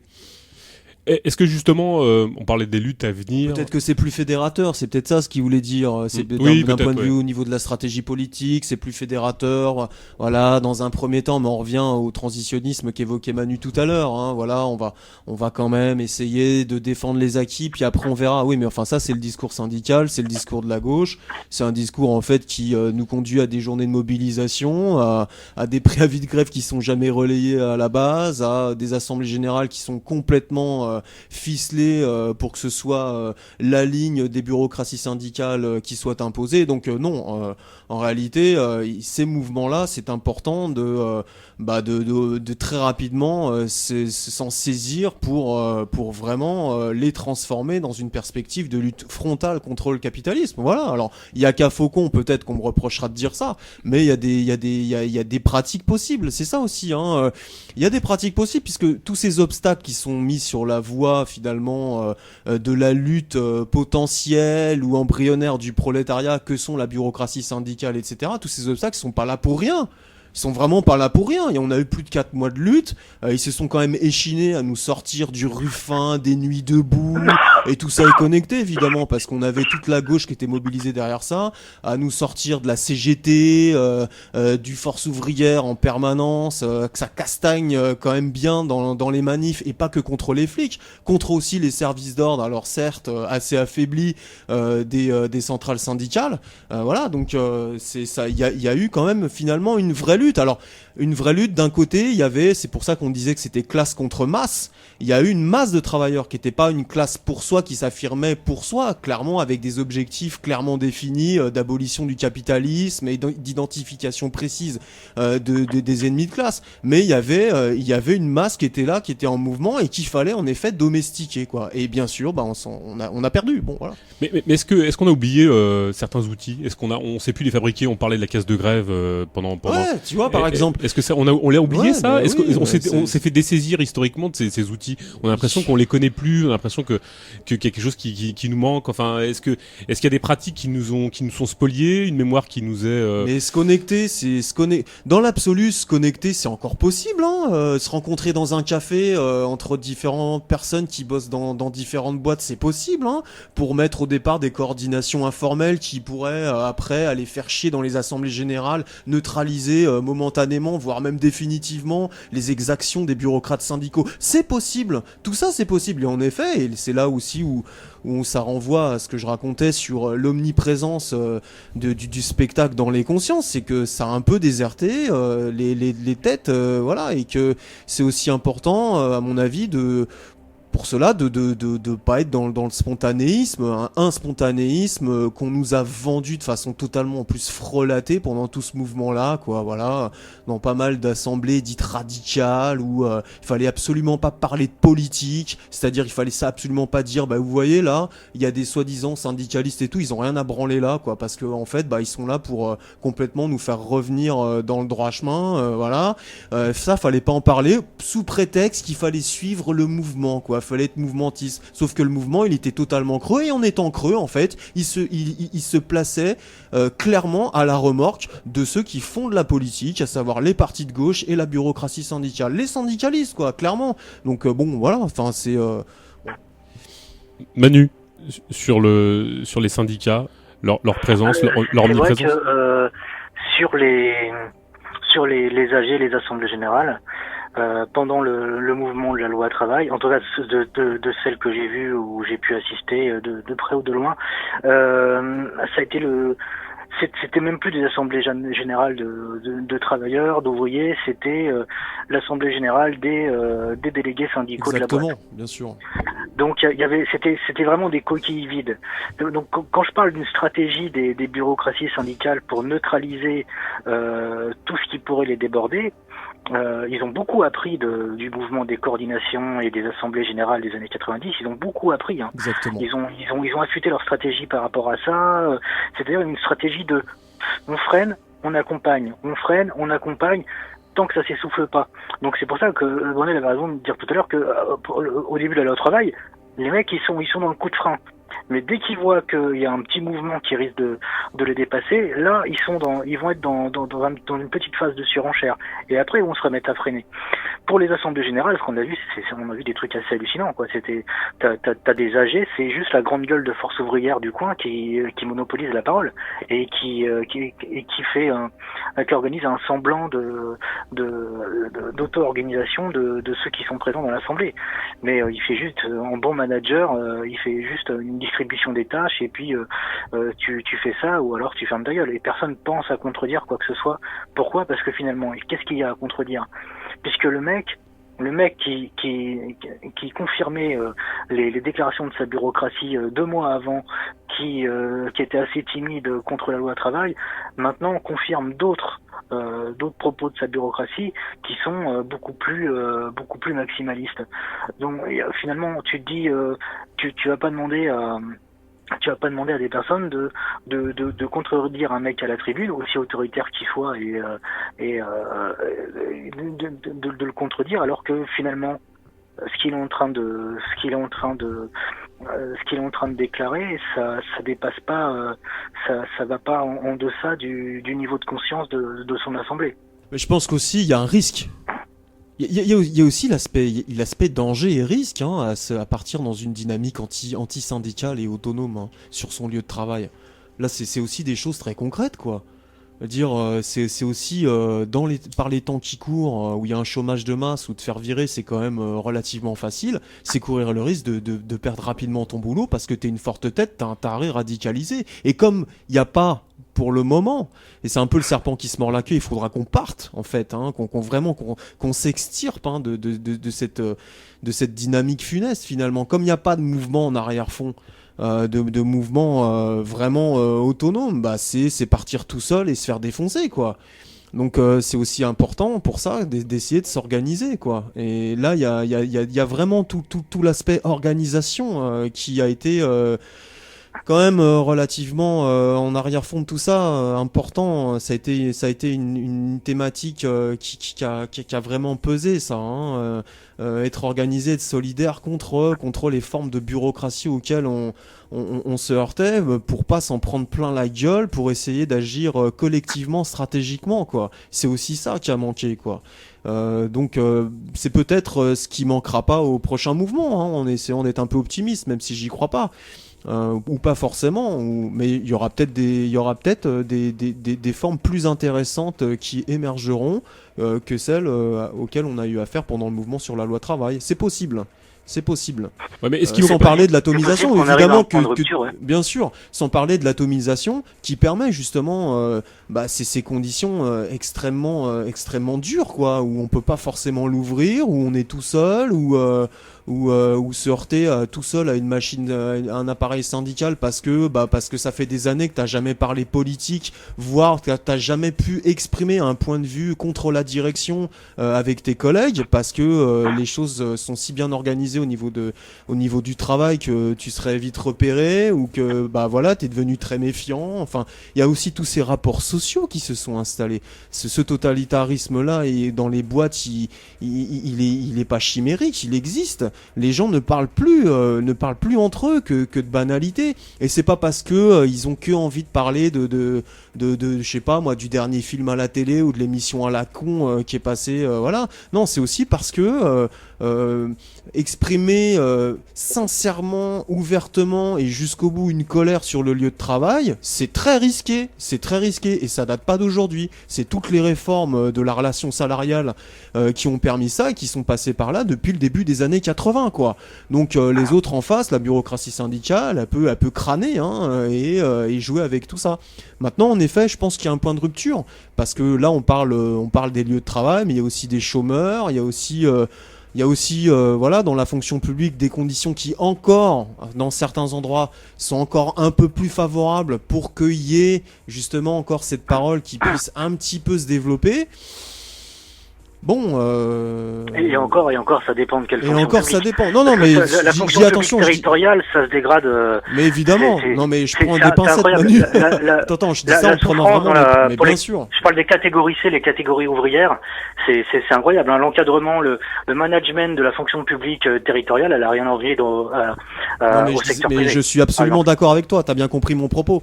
A: Est-ce que justement, on parlait des luttes à venir?
C: Peut-être que c'est plus fédérateur, c'est peut-être ça ce qu'il voulait dire. C'est d'un point de vue au niveau de la stratégie politique, c'est plus fédérateur. Voilà, dans un premier temps, mais on revient au transitionnisme qu'évoquait Manu tout à l'heure. Hein. Voilà, on va quand même essayer de défendre les acquis, puis après on verra. Oui, mais enfin ça, c'est le discours syndical, c'est le discours de la gauche. C'est un discours en fait qui nous conduit à des journées de mobilisation, à des préavis de grève qui sont jamais relayés à la base, à des assemblées générales qui sont complètement ficelé pour que ce soit la ligne des bureaucraties syndicales qui soit imposée. Donc non, en réalité, ces mouvements-là, c'est important de très rapidement s'en saisir pour vraiment les transformer dans une perspective de lutte frontale contre le capitalisme. Voilà. Alors, il y a qu'à Faucon, peut-être qu'on me reprochera de dire ça, mais il y a des pratiques possibles. C'est ça aussi, hein. Il y a des pratiques possibles puisque tous ces obstacles qui sont mis sur la voie finalement de la lutte potentielle ou embryonnaire du prolétariat que sont la bureaucratie syndicale, etc. Tous ces obstacles sont pas là pour rien. Ils sont vraiment pas là pour rien. Et on a eu plus de 4 mois de lutte. Ils se sont quand même échinés à nous sortir du Ruffin, des nuits debout. Et tout ça est connecté, évidemment, parce qu'on avait toute la gauche qui était mobilisée derrière ça. À nous sortir de la CGT, du Force ouvrière en permanence. Que ça castagne quand même bien dans les manifs. Et pas que contre les flics. Contre aussi les services d'ordre. Alors certes, assez affaiblis des centrales syndicales. Voilà, donc c'est ça. Il y a eu quand même finalement une vraie lutte. lutte. Alors, une vraie lutte, d'un côté, c'est pour ça qu'on disait que c'était classe contre masse. Il y a eu une masse de travailleurs qui n'était pas une classe pour soi, qui s'affirmait pour soi, clairement avec des objectifs clairement définis d'abolition du capitalisme et d'identification précise des ennemis de classe. Mais il y avait une masse qui était là, qui était en mouvement et qu'il fallait en effet domestiquer, quoi. Et bien sûr, on a perdu. Bon, voilà.
A: Mais est-ce qu'on a oublié certains outils? Est-ce on sait plus les fabriquer? On parlait de la caisse de grève pendant.
C: Ouais, tu vois, par exemple.
A: Est-ce que ça, on l'a oublié,
C: Ouais,
A: ça? Est-ce
C: oui,
A: qu'on s'est fait dessaisir historiquement de ces outils? On a l'impression qu'on les connaît plus. On a l'impression que quelque chose qui nous manque. Enfin, est-ce qu'il y a des pratiques qui nous sont spoliées, une mémoire qui nous est.
C: Mais se connecter, dans l'absolu, se connecter, c'est encore possible, hein. Se rencontrer dans un café entre différentes personnes qui bossent dans différentes boîtes, c'est possible, hein. Pour mettre au départ des coordinations informelles qui pourraient après aller faire chier dans les assemblées générales, neutraliser momentanément, voire même définitivement les exactions des bureaucrates syndicaux. C'est possible, tout ça c'est possible. Et en effet, et c'est là aussi où ça renvoie à ce que je racontais sur l'omniprésence du spectacle dans les consciences, c'est que ça a un peu déserté les têtes, voilà, et que c'est aussi important, à mon avis, pour cela de pas être dans le spontanéisme, un spontanéisme qu'on nous a vendu de façon totalement en plus frelatée pendant tout ce mouvement-là, quoi, voilà, dans pas mal d'assemblées dites radicales où il fallait absolument pas parler de politique, c'est-à-dire il fallait ça absolument pas dire, vous voyez là, il y a des soi-disant syndicalistes et tout, ils ont rien à branler là, quoi, parce que en fait, ils sont là pour complètement nous faire revenir dans le droit chemin, voilà, ça fallait pas en parler sous prétexte qu'il fallait suivre le mouvement, quoi. Fallait être mouvementiste. Sauf que le mouvement, il était totalement creux, et en étant creux, en fait, il se plaçait clairement à la remorque de ceux qui font de la politique, à savoir les partis de gauche et la bureaucratie syndicale. Les syndicalistes, quoi, clairement. Donc voilà, enfin, c'est...
A: Manu, sur les syndicats, leur présence, leur omniprésence.
B: C'est vrai que sur les AG, les assemblées générales, pendant le mouvement de la loi travail, en tout cas de celles que j'ai vues ou j'ai pu assister de près ou de loin, ça a été c'était même plus des assemblées générales de travailleurs, d'ouvriers, c'était l'assemblée générale des délégués syndicaux.
C: Exactement,
B: de la boîte.
C: Bien sûr.
B: Donc c'était vraiment des coquilles vides. Donc quand je parle d'une stratégie des bureaucraties syndicales pour neutraliser tout ce qui pourrait les déborder, ils ont beaucoup appris du mouvement des coordinations et des assemblées générales des années 90. Ils ont beaucoup appris. Hein.
C: Exactement.
B: Ils ont affûté leur stratégie par rapport à ça. C'est-à-dire une stratégie de on freine, on accompagne, on freine, on accompagne, tant que ça s'essouffle pas. Donc c'est pour ça que Brunel avait raison de dire tout à l'heure que au début de la loi travail, les mecs ils sont dans le coup de frein. Mais dès qu'ils voient qu'il y a un petit mouvement qui risque de les dépasser, là ils vont être dans une petite phase de surenchère. Et après ils vont se remettre à freiner. Pour les assemblées générales, ce qu'on a vu, on a vu des trucs assez hallucinants, quoi. T'as des AG, c'est juste la grande gueule de force ouvrière du coin qui monopolise la parole et qui organise un semblant d'auto-organisation de ceux qui sont présents dans l'assemblée. Mais il fait juste, en bon manager, il fait juste une distribution des tâches et puis tu fais ça ou alors tu fermes ta gueule. Et personne pense à contredire quoi que ce soit. Pourquoi? Parce que finalement, qu'est-ce qu'il y a à contredire? Puisque le mec qui confirmait les déclarations de sa bureaucratie 2 mois avant, qui était assez timide contre la loi travail, maintenant confirme d'autres propos de sa bureaucratie qui sont beaucoup plus maximalistes. Donc finalement tu te dis tu vas pas demander à des personnes de contredire un mec à la tribune, aussi autoritaire qu'il soit, et de le contredire, alors que finalement ce qu'il est en train de déclarer, ça dépasse pas, ça va pas en deçà du niveau de conscience de son assemblée.
C: Mais je pense qu'aussi il y a un risque. Il y a aussi l'aspect danger et risque à partir dans une dynamique anti-syndicale et autonome sur son lieu de travail. Là, c'est aussi des choses très concrètes, quoi. C'est aussi par les temps qui courent, où il y a un chômage de masse, où te faire virer c'est quand même relativement facile, c'est courir le risque de perdre rapidement ton boulot parce que t'es une forte tête, t'es un taré radicalisé. Et comme il n'y a pas pour le moment. Et c'est un peu le serpent qui se mord la queue. Il faudra qu'on parte, en fait, hein, qu'on s'extirpe de cette dynamique funeste, finalement. Comme il n'y a pas de mouvement en arrière-fond, de mouvement vraiment autonome, bah c'est partir tout seul et se faire défoncer, quoi. Donc c'est aussi important pour ça d'essayer de s'organiser, quoi. Et là il y a vraiment tout l'aspect organisation qui a été quand même relativement en arrière-fond de tout ça, important. Ça a été une thématique qui a vraiment pesé, ça, hein. Être organisé, être solidaire contre les formes de bureaucratie auxquelles on se heurtait, pour pas s'en prendre plein la gueule, pour essayer d'agir collectivement, stratégiquement, quoi. C'est aussi ça qui a manqué, quoi. Donc c'est peut-être ce qui manquera pas au prochain mouvement, hein, en essayant d'être un peu optimiste, même si j'y crois pas. Ou pas forcément, mais il y aura peut-être des formes plus intéressantes qui émergeront que celles auxquelles on a eu affaire pendant le mouvement sur la loi travail. C'est possible. C'est possible.
A: Ouais, mais est-ce
C: sans parler de l'atomisation, évidemment,
B: ouais.
C: Bien sûr, sans parler de l'atomisation qui permet justement ces conditions extrêmement dures, quoi, où on peut pas forcément l'ouvrir, où on est tout seul, ou se heurter tout seul à une machine, à un appareil syndical parce que ça fait des années que t'as jamais parlé politique, voire que t'as jamais pu exprimer un point de vue contre la direction avec tes collègues, parce que les choses sont si bien organisées au niveau du travail que tu serais vite repéré, ou que t'es devenu très méfiant. Enfin, il y a aussi tous ces rapports sociaux qui se sont installés. Ce totalitarisme là, et dans les boîtes, il est pas chimérique, il existe. Les gens ne parlent plus entre eux que de banalité, et c'est pas parce que ils ont que envie de parler de je sais pas moi, du dernier film à la télé ou de l'émission à la con qui est passée, voilà. Non, c'est aussi parce que exprimer sincèrement, ouvertement et jusqu'au bout une colère sur le lieu de travail, c'est très risqué, et ça date pas d'aujourd'hui. C'est toutes les réformes de la relation salariale qui ont permis ça, et qui sont passées par là depuis le début des années 80, quoi. Donc les autres en face, la bureaucratie syndicale, elle peut crâner, hein, et jouer avec tout ça. Maintenant, en effet, je pense qu'il y a un point de rupture, parce que là on parle des lieux de travail, mais il y a aussi des chômeurs, il y a aussi dans la fonction publique, des conditions qui encore, dans certains endroits, sont encore un peu plus favorables pour qu'il y ait justement encore cette parole qui puisse un petit peu se développer. Bon,
B: et encore, ça dépend de quelle fonction.
C: Et encore,
B: publique.
C: Ça dépend. Non, mais
B: la fonction publique
C: attention,
B: territoriale, ça se dégrade.
C: Mais évidemment. Non, mais je prends des pincettes, Manu. Attends, je dis ça en prenant vraiment. Mais bien sûr.
B: Je parle des catégories C, les catégories ouvrières. C'est incroyable. Hein. L'encadrement, le management de la fonction publique territoriale, elle a rien envie au secteur privé.
C: Mais je suis absolument d'accord avec toi. T'as bien compris mon propos.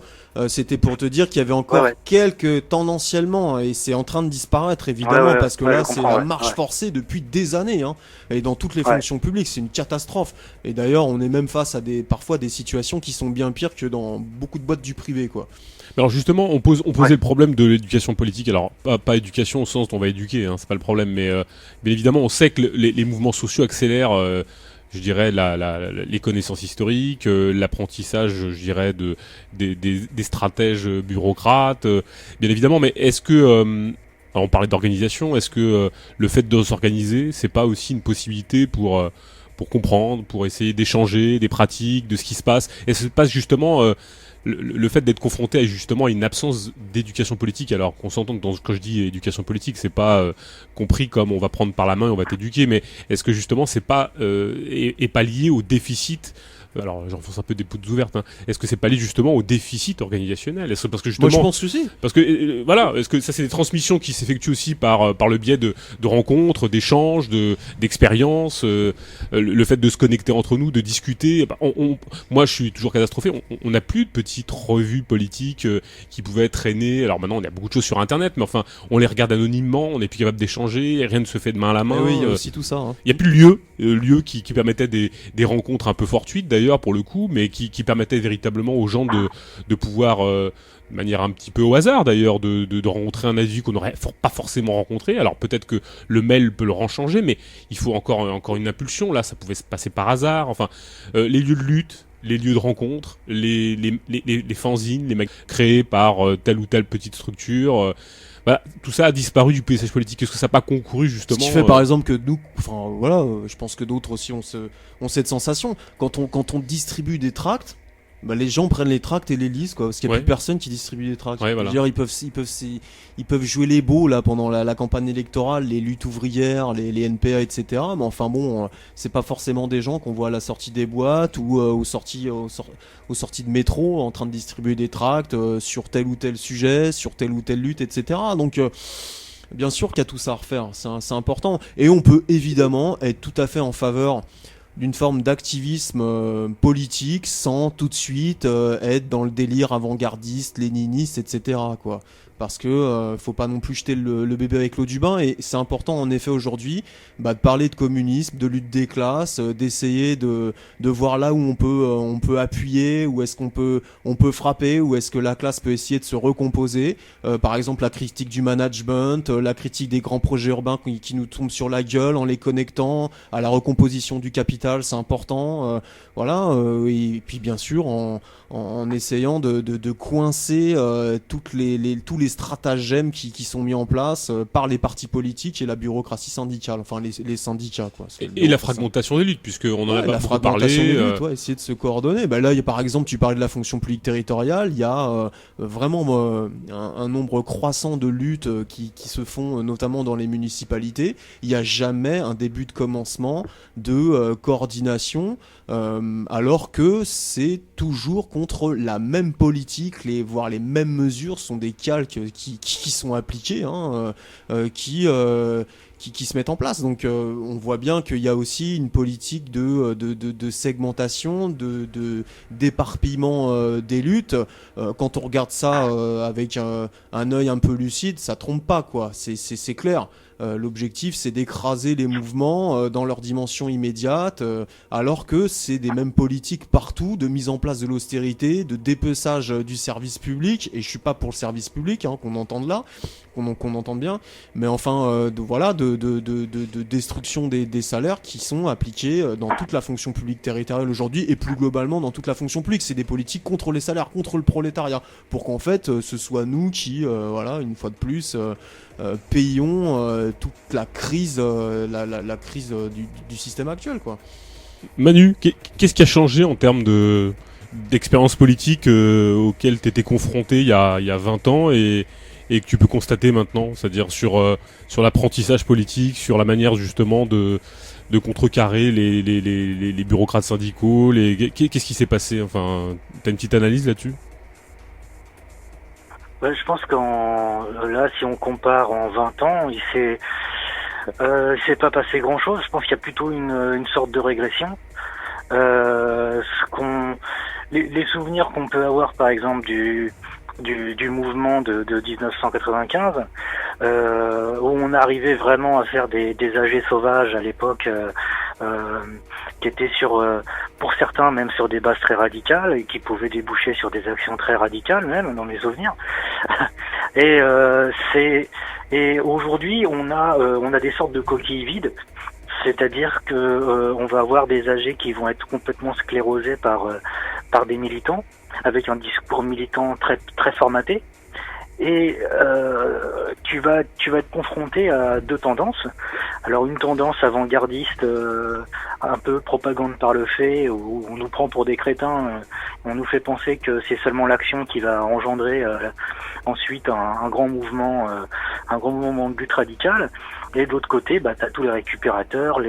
C: C'était pour te dire qu'il y avait encore quelques tendanciellement, et c'est en train de disparaître, évidemment, parce que là, c'est la marche forcée depuis des années, hein, et dans toutes les fonctions publiques, c'est une catastrophe. Et d'ailleurs, on est même face à parfois des situations qui sont bien pires que dans beaucoup de boîtes du privé, quoi.
A: Alors justement, on posait le problème de l'éducation politique. Alors pas éducation au sens dont on va éduquer, hein, c'est pas le problème, mais bien évidemment, on sait que les mouvements sociaux accélèrent. Je dirais les connaissances historiques, l'apprentissage, je dirais des stratèges bureaucrates, bien évidemment. Mais est-ce que on parlait d'organisation, est-ce que le fait de s'organiser, c'est pas aussi une possibilité pour comprendre, pour essayer d'échanger des pratiques, de ce qui se passe? Et ça se passe justement le fait d'être confronté à justement une absence d'éducation politique, alors qu'on s'entend que quand je dis éducation politique, c'est pas compris comme on va prendre par la main et on va t'éduquer, mais est-ce que justement c'est pas est pas lié au déficit? Alors j'enfonce un peu des poutres ouvertes, hein. Est-ce que c'est pas lié justement au déficit organisationnel? Est-ce que parce que justement,
C: moi je pense aussi.
A: Parce que voilà, est-ce que ça c'est des transmissions qui s'effectuent aussi par le biais de rencontres, d'échanges, d'expériences, le fait de se connecter entre nous, de discuter. Moi je suis toujours catastrophé. On n'a plus de petites revues politiques qui pouvaient être traînées. Alors maintenant on a beaucoup de choses sur Internet, mais enfin on les regarde anonymement, on n'est plus capable d'échanger, rien ne se fait de main à la main.
C: Oui, il y a aussi tout ça. Hein.
A: Il y a plus de lieux qui permettaient des rencontres un peu fortuites d'ailleurs pour le coup, mais qui permettait véritablement aux gens de pouvoir, de manière un petit peu au hasard d'ailleurs, de rencontrer un individu qu'on n'aurait pas forcément rencontré. Alors peut-être que le mail peut le changer, mais il faut encore une impulsion. Là, ça pouvait se passer par hasard. Enfin, les lieux de lutte, les lieux de rencontre, les fanzines, les mecs créés par telle ou telle petite structure. Voilà, tout ça a disparu du paysage politique. Est-ce que ça n'a pas concouru
C: Ce
A: justement
C: qui fait par exemple que nous, enfin voilà, je pense que d'autres aussi ont cette sensation. Quand on distribue des tracts, bah, les gens prennent les tracts et les lisent, quoi, parce qu'il n'y a plus personne qui distribue des tracts.
A: Ouais, voilà.
C: Je veux dire, ils peuvent jouer les beaux là pendant la campagne électorale, les luttes ouvrières, les NPA, etc. Mais enfin bon, c'est pas forcément des gens qu'on voit à la sortie des boîtes ou aux sorties de métro en train de distribuer des tracts sur tel ou tel sujet, sur telle ou telle lutte, etc. Donc bien sûr qu'il y a tout ça à refaire, c'est important. Et on peut évidemment être tout à fait en faveur d'une forme d'activisme politique sans tout de suite être dans le délire avant-gardiste, léniniste, etc. quoi. Parce que faut pas non plus jeter le bébé avec l'eau du bain, et c'est important en effet aujourd'hui de parler de communisme, de lutte des classes, d'essayer de voir là où on peut appuyer, où est-ce qu'on peut frapper, où est-ce que la classe peut essayer de se recomposer. Par exemple la critique du management, la critique des grands projets urbains qui nous tombent sur la gueule en les connectant à la recomposition du capital, c'est important. Voilà, et puis bien sûr en essayant de coincer tous les stratagèmes qui sont mis en place par les partis politiques et la bureaucratie syndicale, enfin les syndicats quoi.
A: Et la fragmentation des luttes, puisqu'on en a pas beaucoup parlé.
C: Des luttes, essayer de se coordonner. Là, il y a, par exemple, tu parlais de la fonction publique territoriale, il y a vraiment un nombre croissant de luttes qui se font notamment dans les municipalités. Il n'y a jamais un début de commencement de coordination, alors que c'est toujours contre la même politique, voire les mêmes mesures sont des calques qui sont appliqués, qui se mettent en place. Donc on voit bien qu'il y a aussi une politique de segmentation, d'éparpillement des luttes. Quand on regarde ça avec un œil un peu lucide, ça trompe pas quoi. C'est clair. L'objectif c'est d'écraser les mouvements dans leur dimension immédiate, alors que c'est des mêmes politiques partout, de mise en place de l'austérité, de dépeçage du service public, et je suis pas pour le service public qu'on entende là, qu'on entende bien, mais enfin de destruction des salaires qui sont appliqués dans toute la fonction publique territoriale aujourd'hui, et plus globalement dans toute la fonction publique. C'est des politiques contre les salaires, contre le prolétariat, pour qu'en fait ce soit nous qui une fois de plus payons toute la crise la crise du système actuel quoi.
A: Manu, qu'est-ce qui a changé en termes d'expérience politique auquel tu étais confronté il y a 20 ans et que tu peux constater maintenant, c'est-à-dire sur l'apprentissage politique, sur la manière justement de contrecarrer les bureaucrates syndicaux, qu'est-ce qui s'est passé? Enfin, t'as une petite analyse là-dessus?
B: Je pense là, si on compare en 20 ans, il s'est pas passé grand-chose. Je pense qu'il y a plutôt une sorte de régression. Les souvenirs qu'on peut avoir, par exemple, du mouvement de 1995, où on arrivait vraiment à faire des AG sauvages à l'époque, qui étaient pour certains même sur des bases très radicales et qui pouvaient déboucher sur des actions très radicales même dans mes souvenirs. Et aujourd'hui on a des sortes de coquilles vides. C'est-à-dire que on va avoir des AG qui vont être complètement sclérosés par des militants, avec un discours militant très très formaté, et tu vas être confronté à deux tendances. Alors une tendance avant-gardiste, un peu propagande par le fait, où on nous prend pour des crétins, on nous fait penser que c'est seulement l'action qui va engendrer ensuite un grand mouvement de lutte radicale. Et de l'autre côté, t'as tous les récupérateurs,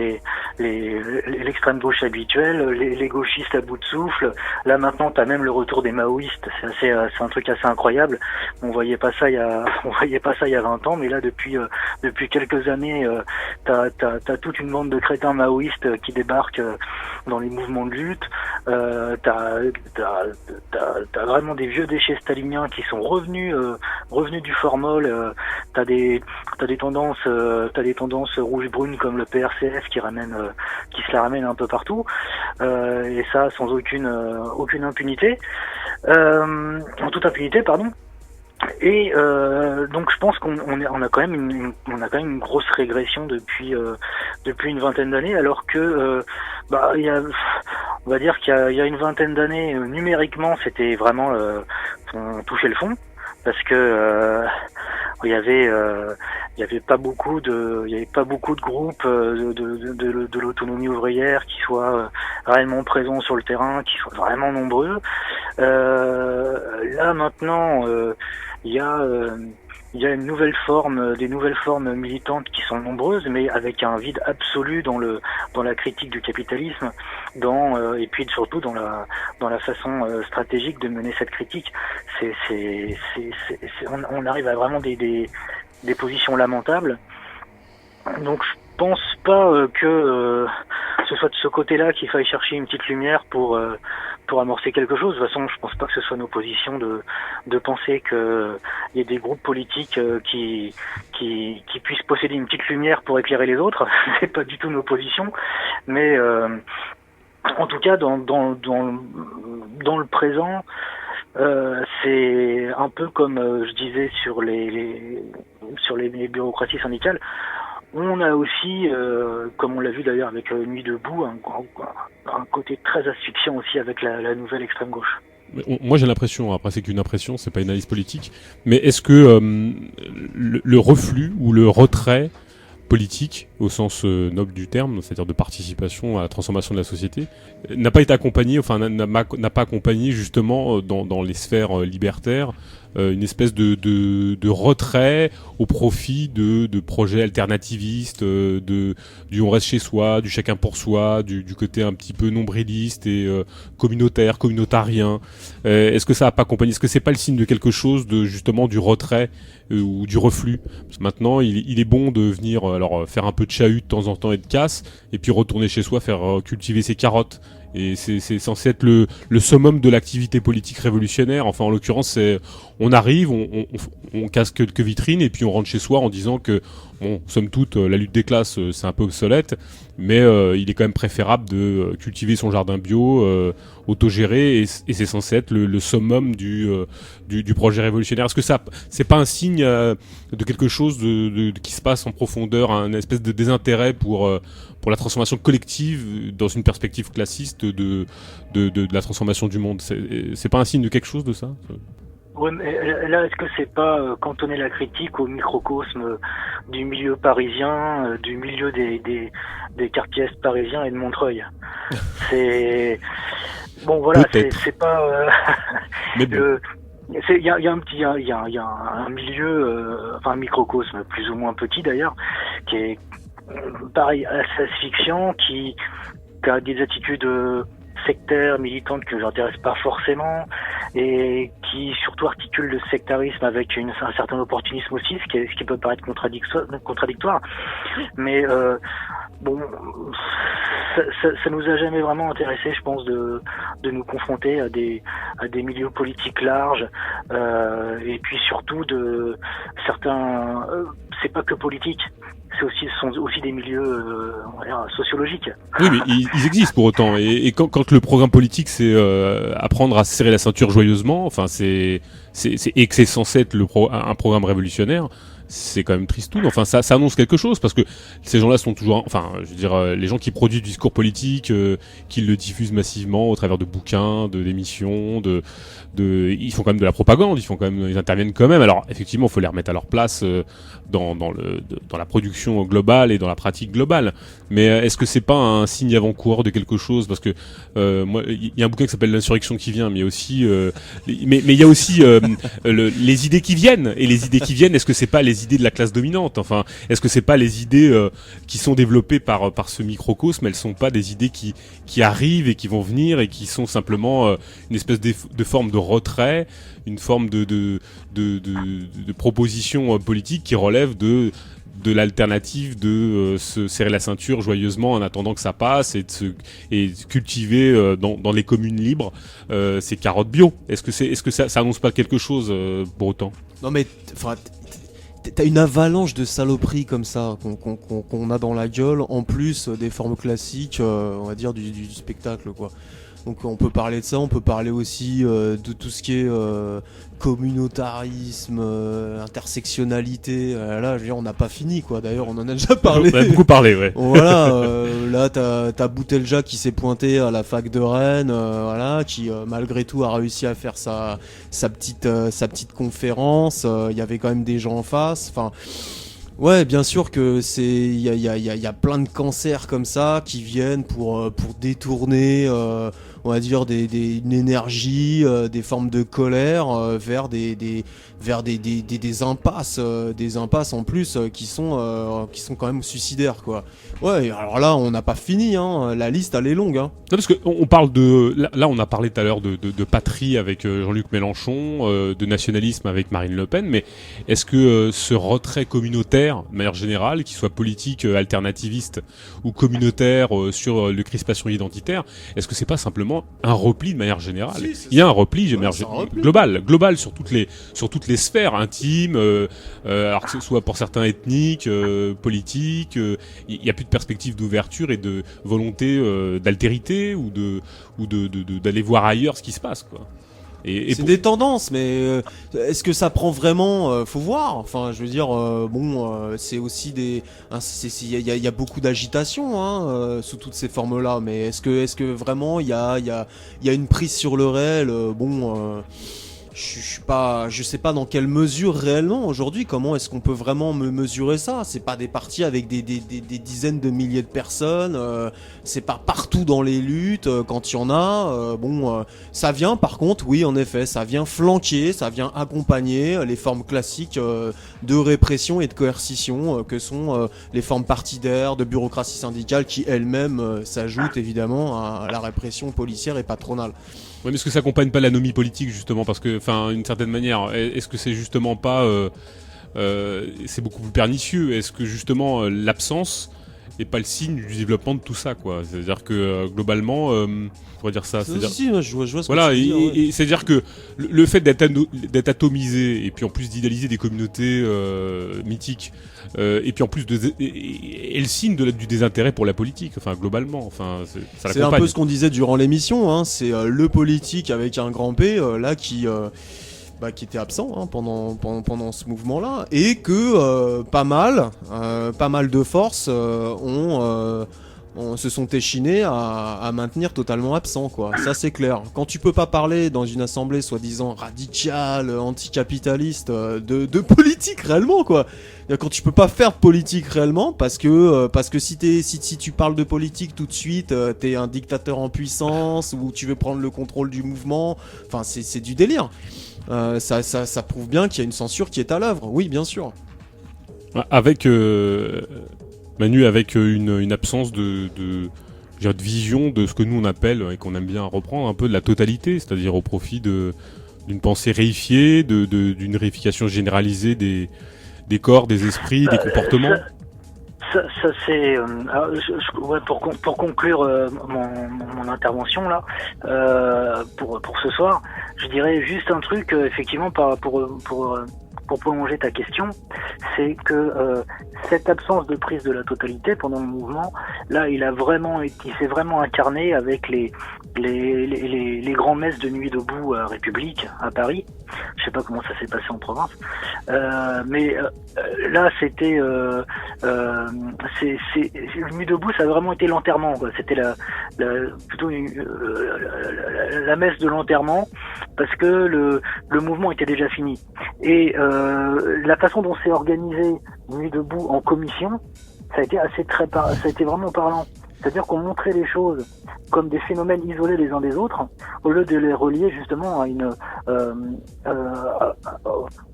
B: l'extrême gauche habituelle, les gauchistes à bout de souffle. Là maintenant, t'as même le retour des maoïstes. C'est un truc assez incroyable. On voyait pas ça il y a 20 ans, mais là depuis quelques années, t'as toute une bande de crétins maoïstes qui débarquent dans les mouvements de lutte. T'as vraiment des vieux déchets staliniens qui sont revenus du formol. T'as des tendances rouges-brunes comme le PRCF qui se la ramène un peu partout, et ça sans aucune impunité, en toute impunité, pardon. Et donc je pense qu'on a quand même une grosse régression depuis une vingtaine d'années, alors que On va dire qu'il y a une vingtaine d'années, numériquement, c'était vraiment on touchait le fond, parce que il y avait pas beaucoup de groupes de l'autonomie ouvrière qui soient réellement présents sur le terrain, qui soient vraiment nombreux. Là maintenant, il y a une nouvelle forme, des nouvelles formes militantes qui sont nombreuses, mais avec un vide absolu dans la critique du capitalisme, et puis surtout dans la façon stratégique de mener cette critique. On arrive à vraiment des positions lamentables. Donc je pense pas que ce soit de ce côté-là qu'il faille chercher une petite lumière pour amorcer quelque chose. De toute façon, je pense pas que ce soit nos positions de penser que il y ait des groupes politiques qui puissent posséder une petite lumière pour éclairer les autres. C'est pas du tout nos positions, mais en tout cas dans le présent, c'est un peu comme je disais sur les bureaucraties syndicales. On a aussi, comme on l'a vu d'ailleurs avec Nuit debout, un côté très asphyxiant aussi avec la nouvelle extrême gauche.
A: Moi j'ai l'impression, après c'est qu'une impression, c'est pas une analyse politique, mais est-ce que le reflux ou le retrait politique, au sens noble du terme, c'est-à-dire de participation à la transformation de la société, n'a pas été accompagné, enfin n'a pas accompagné justement dans les sphères libertaires une espèce de retrait au profit de projets alternativistes, du on reste chez soi, du chacun pour soi, du côté un petit peu nombriliste et communautarien. Est-ce que ça n'a pas accompagné? Est-ce que c'est pas le signe de quelque chose de justement du retrait ou du reflux? Parce que maintenant, il est bon de venir faire un peu de chahut de temps en temps et de casse, et puis retourner chez soi, faire cultiver ses carottes. Et c'est censé être le summum de l'activité politique révolutionnaire. Enfin, en l'occurrence, on arrive, on casse quelques vitrines et puis on rentre chez soi en disant que, bon, somme toute, la lutte des classes, c'est un peu obsolète, mais il est quand même préférable de cultiver son jardin bio, autogéré, et c'est censé être le summum du projet révolutionnaire. Est-ce que ça, c'est pas un signe de quelque chose qui se passe en profondeur, une espèce de désintérêt pour la transformation collective dans une perspective classiste de la transformation du monde? C'est pas un signe de quelque chose de ça?
B: Ouais, mais là, est-ce que c'est pas cantonner la critique au microcosme du milieu parisien, du milieu des quartiers est parisiens et de Montreuil? C'est bon, voilà, c'est pas. Mais bon. Il y a un milieu, enfin un microcosme plus ou moins petit d'ailleurs, qui est pareil assez asphyxiant, qui a des attitudes sectaires, militantes qui ne nous intéressent pas forcément, et qui surtout articule le sectarisme avec un certain opportunisme aussi, ce qui peut paraître contradictoire. Mais bon, ça nous a jamais vraiment intéressé, je pense, de nous confronter à des milieux politiques larges, et puis surtout de certains. C'est pas que politique. Ce sont aussi des milieux sociologiques.
A: Oui, mais ils existent pour autant. Et quand le programme politique, c'est apprendre à serrer la ceinture joyeusement, enfin et que c'est censé être un programme révolutionnaire, c'est quand même tristoun. Enfin, ça annonce quelque chose, parce que ces gens-là sont toujours, enfin, je veux dire, les gens qui produisent du discours politique, qui le diffusent massivement au travers de bouquins, d'émissions, ils font quand même de la propagande, ils interviennent quand même. Alors, effectivement, il faut les remettre à leur place dans la production globale et dans la pratique globale. Mais est-ce que c'est pas un signe avant-coureur de quelque chose? Parce que moi, il y a un bouquin qui s'appelle L'insurrection qui vient, mais il y a aussi, il y a aussi les idées qui viennent. Et les idées qui viennent, est-ce que c'est pas les idées de la classe dominante? Enfin, est-ce que c'est pas les idées qui sont développées par ce microcosme? Elles sont pas des idées qui arrivent et qui vont venir et qui sont simplement une espèce de forme de retrait, une forme de proposition politique qui relève de l'alternative de se serrer la ceinture joyeusement en attendant que ça passe et de cultiver dans les communes libres ces carottes bio. Est-ce que ça annonce pas quelque chose pour autant?
C: Non mais enfin, t'as une avalanche de saloperies comme ça qu'on a dans la gueule, en plus des formes classiques, on va dire du spectacle, quoi. Donc on peut parler de ça, on peut parler aussi de tout ce qui est communautarisme, intersectionnalité. Là, je veux dire, on n'a pas fini, quoi. D'ailleurs, on en a déjà parlé.
A: On a beaucoup parlé, ouais.
C: Voilà, là t'as Boutelja qui s'est pointé à la fac de Rennes, voilà, qui malgré tout a réussi à faire sa petite conférence. Il y avait quand même des gens en face. Enfin, ouais, bien sûr que il y a plein de cancers comme ça qui viennent pour détourner, on va dire une énergie, des formes de colère vers des impasses en plus qui sont quand même suicidaires, quoi. Ouais, alors là on n'a pas fini, hein. La liste elle est longue, hein.
A: Non, parce que on parle de là on a parlé tout à l'heure de patrie avec Jean-Luc Mélenchon, de nationalisme avec Marine Le Pen, mais est-ce que ce retrait communautaire de manière générale, qu'il soit politique alternativiste ou communautaire sur les crispations identitaires, est-ce que c'est pas simplement un repli de manière générale?
C: Si,
A: Il y a un repli, global sur toutes les sphères intimes, alors que ce soit pour certains ethniques, politiques, il y a plus de perspective d'ouverture et de volonté d'altérité ou d'aller voir ailleurs ce qui se passe, quoi.
C: C'est des tendances, mais est-ce que ça prend vraiment faut voir. Enfin, je veux dire, c'est aussi il y a beaucoup d'agitation, hein, sous toutes ces formes-là. Mais est-ce que vraiment il y a une prise sur le réel? Je sais pas dans quelle mesure réellement aujourd'hui. Comment est-ce qu'on peut vraiment mesurer ça? C'est pas des partis avec des dizaines de milliers de personnes. C'est pas partout dans les luttes quand il y en a. Ça vient par contre, oui en effet, ça vient flanquer, ça vient accompagner les formes classiques de répression et de coercition que sont les formes partidaires, de bureaucratie syndicale qui elles-mêmes s'ajoutent évidemment à la répression policière et patronale.
A: Ouais, mais est-ce que ça accompagne pas l'anomie politique justement, parce que, enfin, d'une certaine manière, est-ce que c'est justement pas, c'est beaucoup plus pernicieux? Est-ce que justement l'absence n'est pas le signe du développement de tout ça, quoi? C'est-à-dire que globalement, on pourrait dire ça.
C: Si, je vois ce
A: voilà,
C: que tu veux dire, ouais.
A: et c'est-à-dire que le fait d'être atomisé et puis en plus d'idéaliser des communautés mythiques, et puis en plus est le signe du désintérêt pour la politique, enfin globalement, enfin ça
C: c'est un peu ce qu'on disait durant l'émission, hein. C'est le politique avec un grand P là qui était absent, hein, pendant ce mouvement-là, et que pas mal de forces se sont échinés à maintenir totalement absent, quoi. Ça c'est clair. Quand tu peux pas parler dans une assemblée soi-disant radicale, anticapitaliste, de politique réellement, quoi. Quand tu peux pas faire de politique réellement parce que si tu parles de politique tout de suite, t'es un dictateur en puissance ou tu veux prendre le contrôle du mouvement. Enfin, c'est du délire. Ça prouve bien qu'il y a une censure qui est à l'œuvre. Oui, bien sûr.
A: Avec Manu, avec une absence de vision de ce que nous on appelle et qu'on aime bien reprendre un peu de la totalité, c'est-à-dire au profit d'une pensée réifiée, d'une réification généralisée des corps, des esprits, des comportements.
B: Ça c'est pour conclure mon intervention là, pour ce soir, je dirais juste un truc effectivement pour prolonger ta question, c'est que cette absence de prise de la totalité pendant le mouvement, là, il s'est vraiment incarné avec les grands messes de nuit debout à République à Paris. Je sais pas comment ça s'est passé en province, mais là, c'était nuit debout, ça a vraiment été l'enterrement, quoi. C'était plutôt la messe de l'enterrement, parce que le mouvement était déjà fini. Et la façon dont c'est organisé Nuit debout en commission, ça a été vraiment parlant. C'est-à-dire qu'on montrait les choses comme des phénomènes isolés les uns des autres, au lieu de les relier justement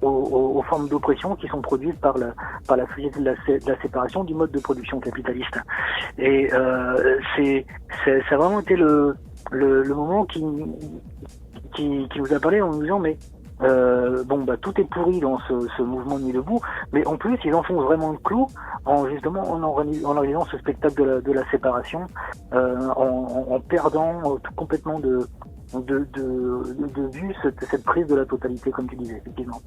B: aux formes d'oppression qui sont produites par la société de la séparation du mode de production capitaliste. Et ça a vraiment été le moment qui nous a parlé en nous disant mais tout est pourri dans ce mouvement Nuit debout, mais en plus ils enfoncent vraiment le clou en organisant ce spectacle de la séparation, en perdant complètement de vue cette prise de la totalité, comme tu disais, effectivement.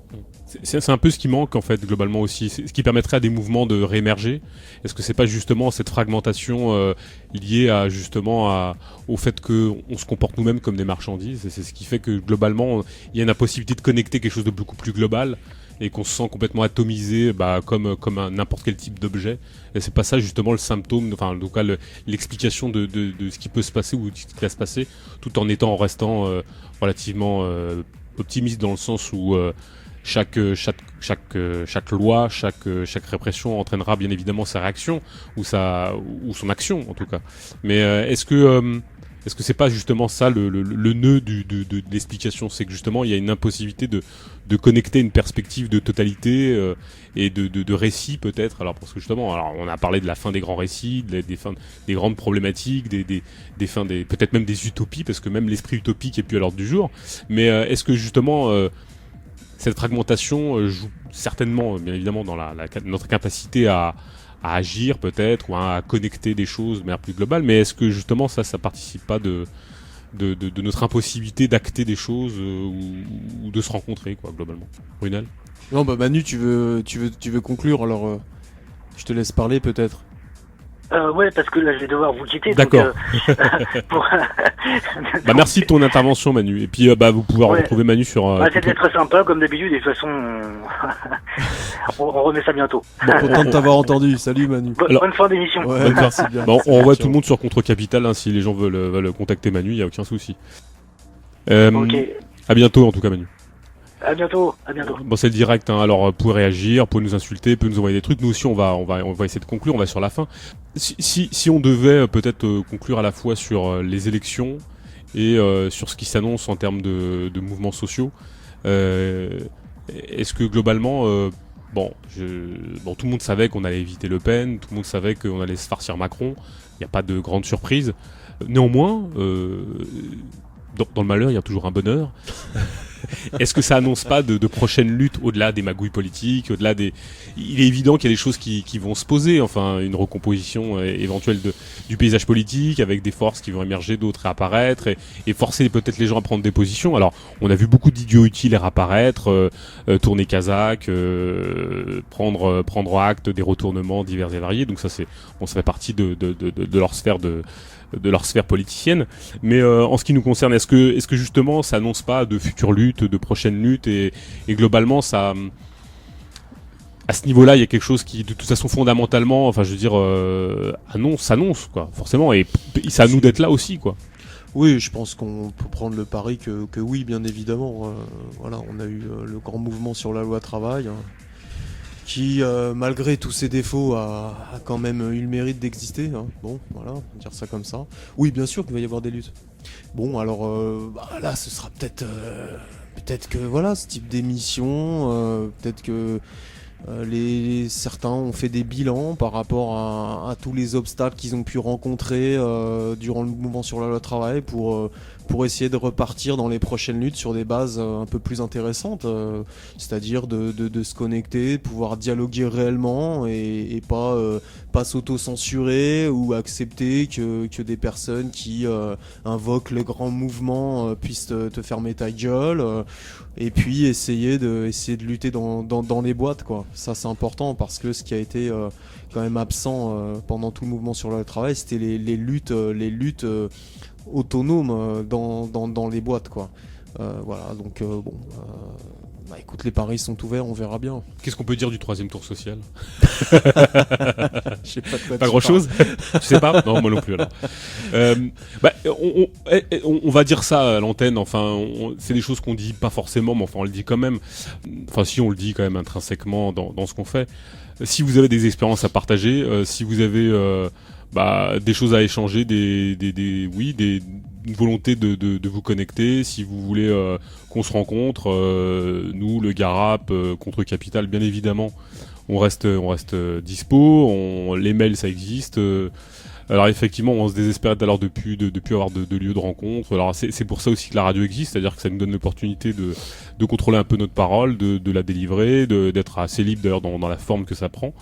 A: C'est un peu ce qui manque en fait globalement aussi, c'est ce qui permettrait à des mouvements de réémerger. Est-ce que c'est pas justement cette fragmentation liée à justement au fait que on se comporte nous-mêmes comme des marchandises, et c'est ce qui fait que globalement il y a une impossibilité de connecter quelque chose de beaucoup plus global et qu'on se sent complètement atomisé, comme n'importe quel type d'objet. Et c'est pas ça justement le symptôme, enfin en tout cas l'explication de ce qui peut se passer ou de ce qui va se passer, tout en restant relativement optimiste dans le sens où chaque loi, chaque répression entraînera bien évidemment sa réaction ou son action en tout cas. Mais est-ce que c'est pas justement ça le nœud de l'explication, c'est que justement il y a une impossibilité de connecter une perspective de totalité et de récit peut-être. Alors parce que justement, alors on a parlé de la fin des grands récits, des fins des grandes problématiques, des fins des peut-être même des utopies, parce que même l'esprit utopique est plus à l'ordre du jour. Mais est-ce que justement cette fragmentation joue certainement, bien évidemment, dans notre capacité à agir peut-être ou à connecter des choses de manière plus globale, mais est-ce que justement ça participe pas de notre impossibilité d'acter des choses ou de se rencontrer quoi globalement? Brunel?
C: Non Manu, tu veux conclure, alors je te laisse parler peut-être.
B: Ouais, parce que là, je vais devoir vous quitter.
A: D'accord.
B: Donc,
A: merci de ton intervention, Manu. Et puis, vous pouvez retrouver Manu sur...
B: c'était très sympa, comme d'habitude. Et de toute façon, on remet ça bientôt.
C: Bon, content de t'avoir entendu. Salut, Manu.
B: Bonne fin d'émission.
C: Ouais, merci bien.
A: Bon, on envoie tout le monde sur Contre Capital, hein, si les gens veulent contacter Manu, il n'y a aucun souci.
B: Ok.
A: À bientôt, en tout cas, Manu.
B: À bientôt.
A: Bon, c'est le direct, hein. Alors, vous pouvez réagir, vous pouvez nous insulter, vous pouvez nous envoyer des trucs. Nous aussi, on va essayer de conclure, on va sur la fin. Si on devait peut-être conclure à la fois sur les élections et sur ce qui s'annonce en termes de mouvements sociaux, est-ce que globalement, tout le monde savait qu'on allait éviter Le Pen, tout le monde savait qu'on allait se farcir Macron, il n'y a pas de grande surprise. Néanmoins, dans le malheur, il y a toujours un bonheur. Est-ce que ça annonce pas de prochaines luttes au-delà des magouilles politiques, au-delà des... Il est évident qu'il y a des choses qui vont se poser, enfin une recomposition éventuelle du paysage politique avec des forces qui vont émerger, d'autres réapparaître et forcer peut-être les gens à prendre des positions. Alors on a vu beaucoup d'idiots utiles réapparaître, tourner Kazakh, prendre acte des retournements divers et variés. Donc ça ça fait partie de leur sphère de leur sphère politicienne, mais en ce qui nous concerne, est-ce que justement ça annonce pas de futures luttes, de prochaines luttes et globalement ça, à ce niveau-là, il y a quelque chose qui de toute façon fondamentalement, enfin je veux dire, s'annonce quoi, forcément, et c'est à nous d'être là aussi quoi.
C: Oui, je pense qu'on peut prendre le pari que oui, bien évidemment. Voilà, on a eu le grand mouvement sur la loi travail. Qui, malgré tous ses défauts, a quand même eu le mérite d'exister. Hein. Bon, voilà, on va dire ça comme ça. Oui, bien sûr qu'il va y avoir des luttes. Bon, alors là, ce sera peut-être que voilà, ce type d'émission, peut-être que certains ont fait des bilans par rapport à tous les obstacles qu'ils ont pu rencontrer durant le mouvement sur la loi travail pour essayer de repartir dans les prochaines luttes sur des bases un peu plus intéressantes, c'est-à-dire de se connecter, de pouvoir dialoguer réellement et pas s'auto-censurer ou accepter que des personnes qui invoquent le grand mouvement puissent te fermer ta gueule, et puis essayer de lutter dans les boîtes quoi. Ça c'est important parce que ce qui a été quand même absent pendant tout le mouvement sur le travail, c'était les luttes autonomes dans les boîtes quoi. Voilà, donc écoute, les paris sont ouverts, on verra bien.
A: Qu'est-ce qu'on peut dire du troisième tour social?
C: Je sais
A: pas grand-chose. Tu sais pas? Non, moi non plus alors. On va dire ça à l'antenne. Enfin, c'est des choses qu'on dit pas forcément, mais enfin on le dit quand même. Enfin, si on le dit quand même intrinsèquement dans ce qu'on fait. Si vous avez des expériences à partager, si vous avez des choses à échanger, une volonté de vous connecter, si vous voulez qu'on se rencontre, nous, le Garap, Contre Capital, bien évidemment, on reste dispo, les mails ça existe. Alors effectivement, on se désespère d'ailleurs depuis avoir de lieux de rencontre. Alors c'est pour ça aussi que la radio existe, c'est-à-dire que ça nous donne l'opportunité de contrôler un peu notre parole, de la délivrer, d'être assez libre d'ailleurs dans la forme que ça prend.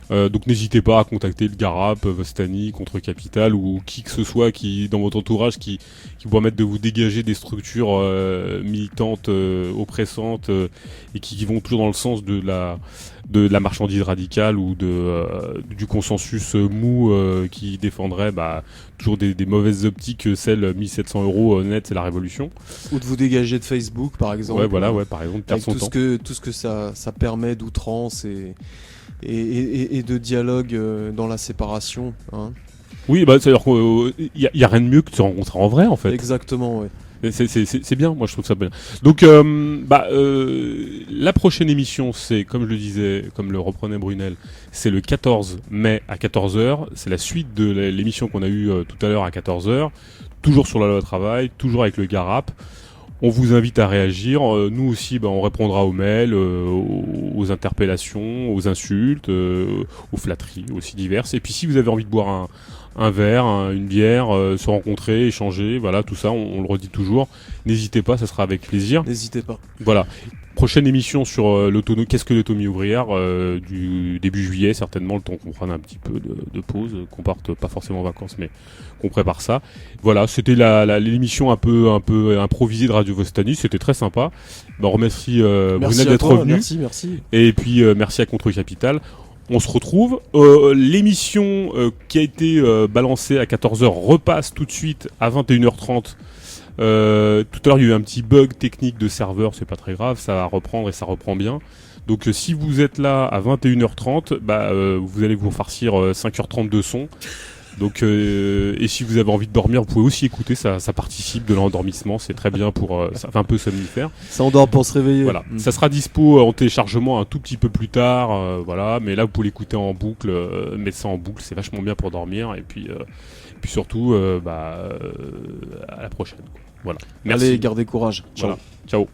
A: Donc n'hésitez pas à contacter le Garap, Vostani, Contre Capital ou qui que ce soit qui dans votre entourage qui vous permettent de vous dégager des structures militantes, oppressantes et qui vont toujours dans le sens de la marchandise radicale ou du consensus mou qui défendrait toujours des mauvaises optiques, celle 1700 € net c'est la révolution.
C: Ou de vous dégager de Facebook par exemple.
A: Ouais voilà, par exemple, perdre son temps.
C: Tout ce que ça permet d'outrance et de dialogue dans la séparation. Hein.
A: Oui, c'est-à-dire qu'il y a rien de mieux que de se rencontrer en vrai en fait.
C: Exactement, ouais.
A: C'est bien, moi je trouve ça bien. Donc la prochaine émission, c'est comme je le disais, comme le reprenait Brunel, c'est le 14 mai à 14h. C'est la suite de l'émission qu'on a eue tout à l'heure à 14h. Toujours sur la loi travail, toujours avec le Garap. On vous invite à réagir. Nous aussi, on répondra aux mails, aux interpellations, aux insultes, aux flatteries aussi diverses. Et puis si vous avez envie de boire un verre, une bière, se rencontrer, échanger, voilà, tout ça, on le redit toujours. N'hésitez pas, ça sera avec plaisir.
C: N'hésitez pas.
A: Voilà. Prochaine émission sur qu'est-ce que l'autonomie ouvrière du début juillet, certainement, le temps qu'on prenne un petit peu de pause, qu'on parte pas forcément en vacances, mais qu'on prépare ça. Voilà, c'était l'émission un peu improvisée de Radio Vostani, c'était très sympa. On remercie Brunel d'être revenu.
C: Merci.
A: Et puis merci à Contre Capital. On se retrouve. L'émission qui a été balancée à 14h repasse tout de suite à 21h30. Tout à l'heure il y a eu un petit bug technique de serveur, c'est pas très grave, ça va reprendre et ça reprend bien. Donc si vous êtes là à 21h30, vous allez vous farcir 5h30 de son. Donc et si vous avez envie de dormir, vous pouvez aussi écouter, ça participe de l'endormissement, c'est très bien pour ça fait un peu somnifère.
C: Ça endort pour se réveiller.
A: Voilà, ça sera dispo en téléchargement un tout petit peu plus tard, voilà, mais là vous pouvez l'écouter en boucle, mettre ça en boucle, c'est vachement bien pour dormir et puis surtout à la prochaine. Voilà. Merci.
C: Allez, gardez courage. Ciao.
A: Voilà. Ciao.